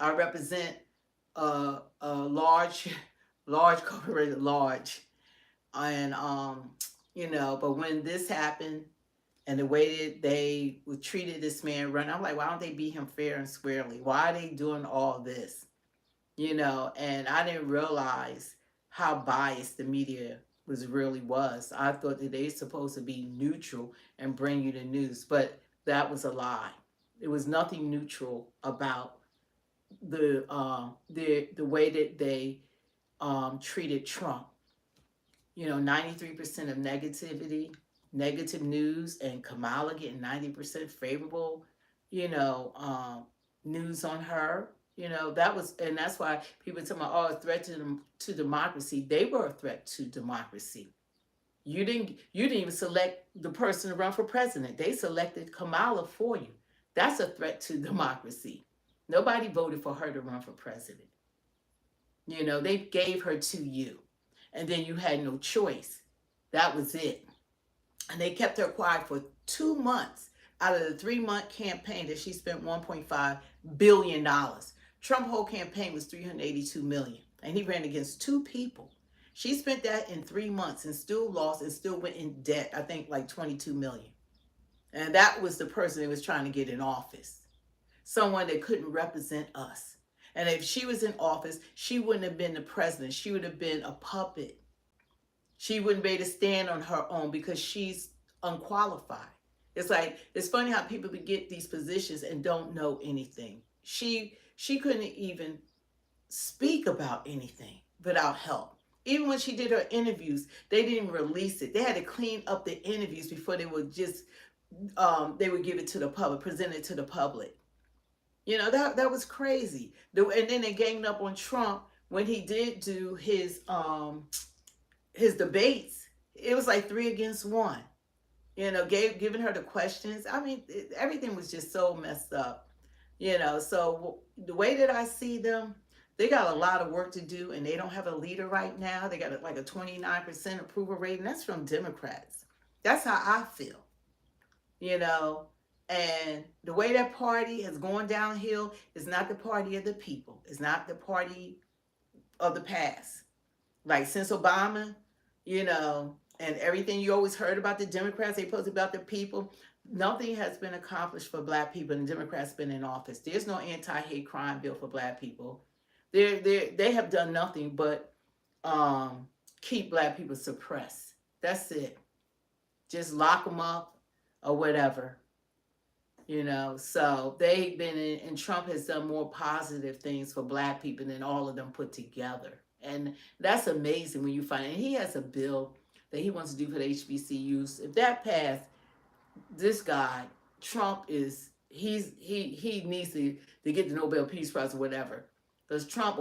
Speaker 1: I represent a large corporate, and you know, but when this happened and the way that they treated this man I'm like, why don't they beat him fair and squarely? Why are they doing all this? You know, and I didn't realize how biased the media really was. I thought that they were supposed to be neutral and bring you the news, but that was a lie. There was nothing neutral about the way that they treated Trump. You know, 93% of negative news, and Kamala getting 90% favorable, you know, news on her. You know, and that's why people talk about, a threat to democracy. They were a threat to democracy. You didn't even select the person to run for president. They selected Kamala for you. That's a threat to democracy. Nobody voted for her to run for president. You know, they gave her to you. And then you had no choice. That was it. And they kept her quiet for 2 months out of the 3-month campaign that she spent $1.5 billion. Trump's whole campaign was $382 million. And he ran against 2 people. She spent that in 3 months and still lost and still went in debt, I think like $22 million. And that was the person that was trying to get in office. Someone that couldn't represent us. And if she was in office, she wouldn't have been the president. She would have been a puppet. She wouldn't be able to stand on her own because she's unqualified. It's like, it's funny how people get these positions and don't know anything. She couldn't even speak about anything without help. Even when she did her interviews, they didn't release it. They had to clean up the interviews before they would just, they would give it to the public, present it to the public. You know, that was crazy. And then they ganged up on Trump when he did do his debates, it was like 3 against 1. Giving her the questions. I mean, everything was just so messed up. So the way that I see them, they got a lot of work to do, and they don't have a leader right now. They got like a 29% approval rating. That's from Democrats. That's how I feel. you know. And the way that party has gone downhill is not the party of the people. It's not the party of the past. Like since Obama, and everything you always heard about the Democrats, they post about the people. Nothing has been accomplished for Black people, and the Democrats been in office. There's no anti-hate crime bill for Black people. They have done nothing but keep Black people suppressed. That's it. Just lock them up or whatever. So they've been in, and Trump has done more positive things for Black people than all of them put together. And that's amazing when you find it. And he has a bill that he wants to do for the HBCUs. If that passed, this guy, Trump, he needs to get the Nobel Peace Prize or whatever. Because Trump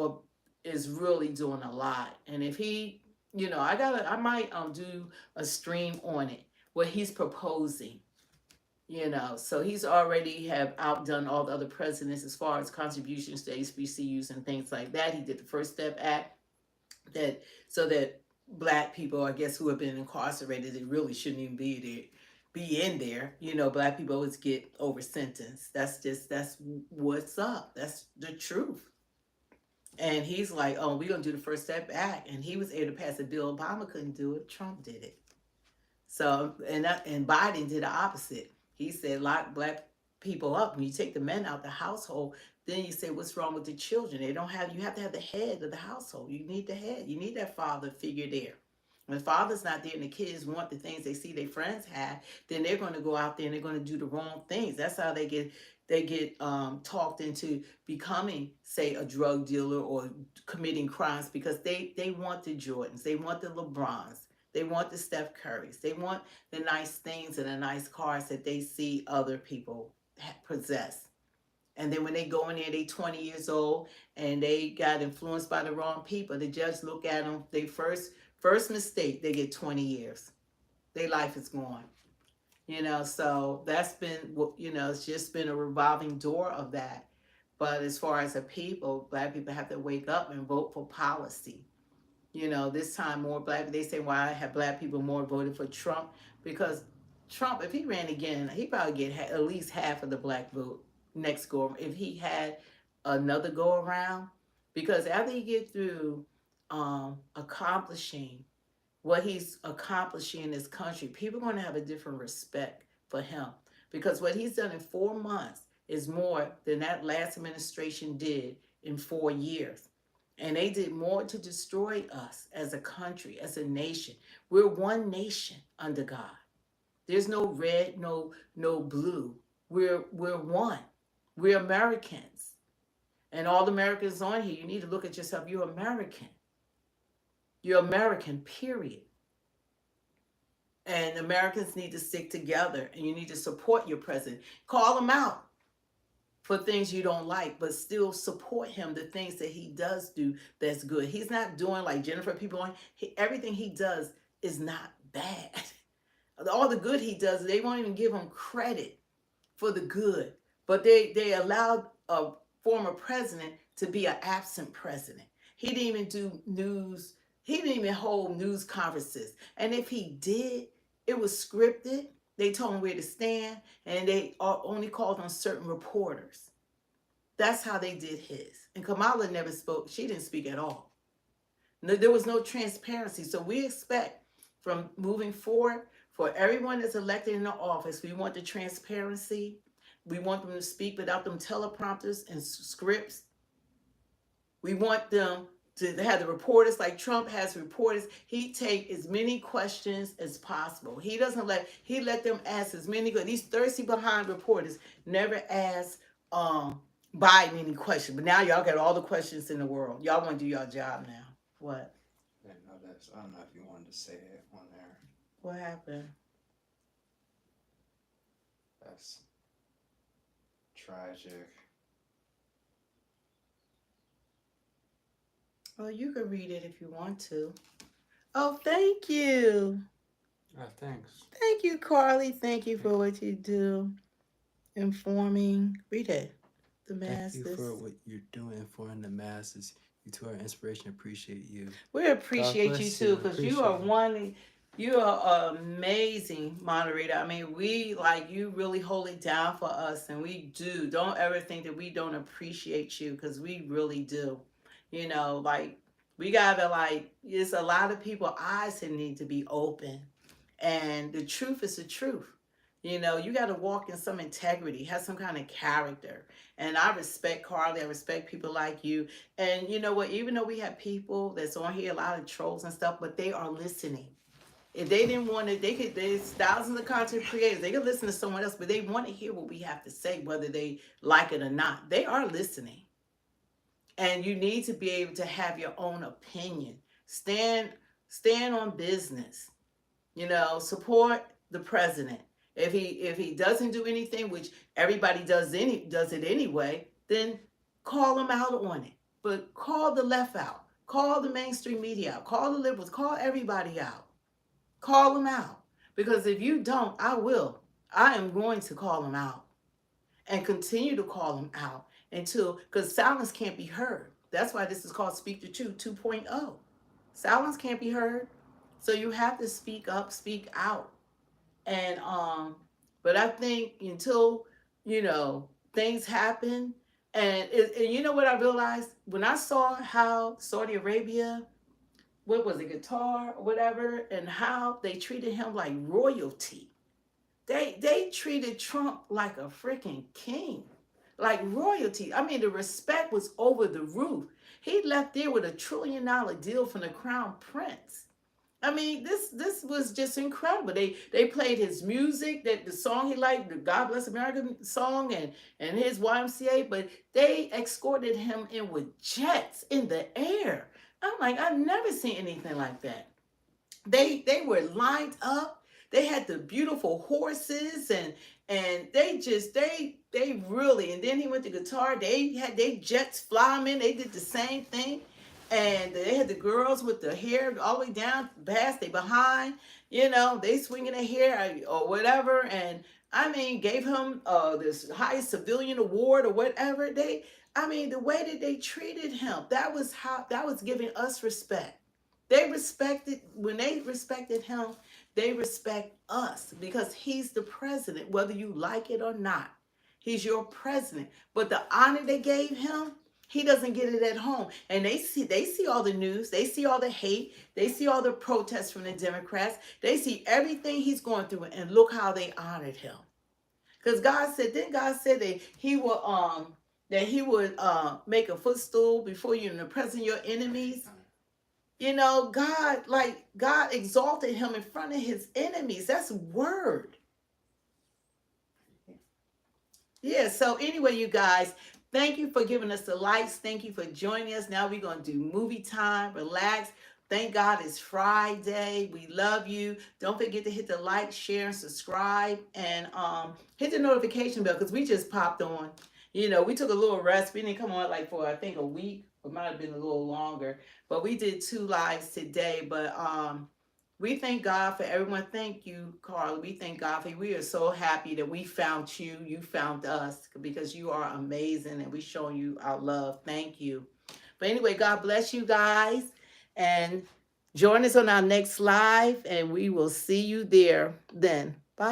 Speaker 1: is really doing a lot. And if he, I might do a stream on it, what he's proposing. So he's already have outdone all the other presidents as far as contributions to HBCUs and things like that. He did the First Step Act so that Black people, I guess, who have been incarcerated, they really shouldn't even be in there. Black people always get over sentenced. That's what's up. That's the truth. And he's like, oh, we're gonna do the First Step Act, and he was able to pass a bill. Obama couldn't do it. Trump did it. So and Biden did the opposite. He said lock Black people up. When you take the men out the household, then you say what's wrong with the children? You have to have the head of the household. You need the head. You need that father figure there. When the father's not there and the kids want the things they see their friends have, then they're going to go out there and they're going to do the wrong things. That's how they get talked into becoming, say, a drug dealer or committing crimes, because they want the Jordans, they want the LeBrons, they want the Steph Currys, they want the nice things and the nice cars that they see other people possess. And then when they go in there, they 20 years old and they got influenced by the wrong people. The judge look at them, they first mistake, they get 20 years. Their life is gone. So that's been, it's just been a revolving door of that. But as far as the people, Black people have to wake up and vote for policy. This time more Black, they say why have Black people more voted for Trump? Because Trump, if he ran again, he probably get at least half of the Black vote next go if he had another go around. Because after he get through accomplishing what he's accomplishing in this country, people are going to have a different respect for him, because what he's done in 4 months is more than that last administration did in 4 years. And they did more to destroy us as a country, as a nation. We're one nation under God. There's no red, no blue. We're one. We're Americans. And all the Americans on here, you need to look at yourself. You're American. You're American, period. And Americans need to stick together, and you need to support your president. Call him out for things you don't like, but still support him, the things that he does do that's good. He's not doing like Jennifer, everything he does is not bad. All the good he does, they won't even give him credit for the good. But they allowed a former president to be an absent president. He didn't even do news. He didn't even hold news conferences. And if he did, it was scripted. They told him where to stand, and they only called on certain reporters. That's how they did his. And Kamala never spoke. She didn't speak at all. No, there was no transparency. So we expect from moving forward, for everyone that's elected in the office, we want the transparency. We want them to speak without them teleprompters and scripts. We want them to have the reporters, like Trump has reporters. He take as many questions as possible. He let them ask as many. These thirsty behind reporters never ask Biden any questions. But now y'all got all the questions in the world. Y'all want to do your job now. What?
Speaker 3: I don't know if you wanted to say it on there.
Speaker 1: What happened?
Speaker 3: That's tragic.
Speaker 1: Oh, you can read it if you want to. Oh, thank you.
Speaker 3: Thanks.
Speaker 1: Thank you, Carly. Thank you for what you do. Informing. Read it. The
Speaker 3: Thank you
Speaker 1: masses.
Speaker 3: for what you're doing for the masses. You two are inspiration. Appreciate you.
Speaker 1: We
Speaker 3: God
Speaker 1: appreciate you
Speaker 3: bless
Speaker 1: too,
Speaker 3: you.
Speaker 1: because you
Speaker 3: Appreciate
Speaker 1: are
Speaker 3: you.
Speaker 1: one. You are an amazing moderator. I mean, we like you really hold it down for us, and we do. Don't ever think that we don't appreciate you, because we really do. You know, like we gotta like. There's a lot of people eyes that need to be open, and the truth is the truth. You know, you got to walk in some integrity, have some kind of character. And I respect Carly. I respect people like you. And you know what? Even though we have people that's on here, a lot of trolls and stuff, but they are listening. If they didn't want to, they could. There's thousands of content creators. They could listen to someone else, but they want to hear what we have to say, whether they like it or not. They are listening, and you need to be able to have your own opinion. Stand, stand on business. You know, support the president. If he doesn't do anything, which everybody does it anyway, then call him out on it. But call the left out. Call the mainstream media out. Call the liberals. Call everybody out. Call them out. Because if you don't, I will. I am going to call them out and continue to call them out until, because silence can't be heard. That's why this is called Speak the Truth 2.0. Silence can't be heard. So you have to speak up, speak out. And but I think until, you know, things happen, and you know what I realized when I saw how Saudi Arabia, what was it, Qatar or whatever, and how they treated him like royalty. They treated Trump like a freaking king, like royalty. I mean, the respect was over the roof. He left there with $1 trillion deal from the crown prince. I mean, this was just incredible. They played his music, that the song he liked, the God Bless America song, and his YMCA, but they escorted him in with jets in the air. I'm like, I've never seen anything like that. They were lined up. They had the beautiful horses, and they really, and then he went to Qatar. They had they jets fly them in. They did the same thing. And they had the girls with the hair all the way down past they behind, you know, they swinging their hair or whatever. And I mean, gave him this highest civilian award or whatever. I mean, the way that they treated him, that was giving us respect. They respected, when they respected him, they respect us because he's the president, whether you like it or not. He's your president. But the honor they gave him, he doesn't get it at home. And they see all the news, they see all the hate, they see all the protests from the Democrats, they see everything he's going through, and look how they honored him. Because God said that he would make a footstool before you in the presence of your enemies. You know, God exalted him in front of his enemies. That's word. Yeah, so anyway, you guys, thank you for giving us the likes. Thank you for joining us. Now we're going to do movie time, relax. Thank God it's Friday. We love you. Don't forget to hit the like, share, and subscribe. And hit the notification bell because we just popped on. You know, we took a little rest. We didn't come on like for, I think, a week. It might have been a little longer. But we did 2 lives today. But we thank God for everyone. Thank you, Carla. We thank God for you. We are so happy that we found you. You found us because you are amazing and we showing you our love. Thank you. But anyway, God bless you guys. And join us on our next live and we will see you there then.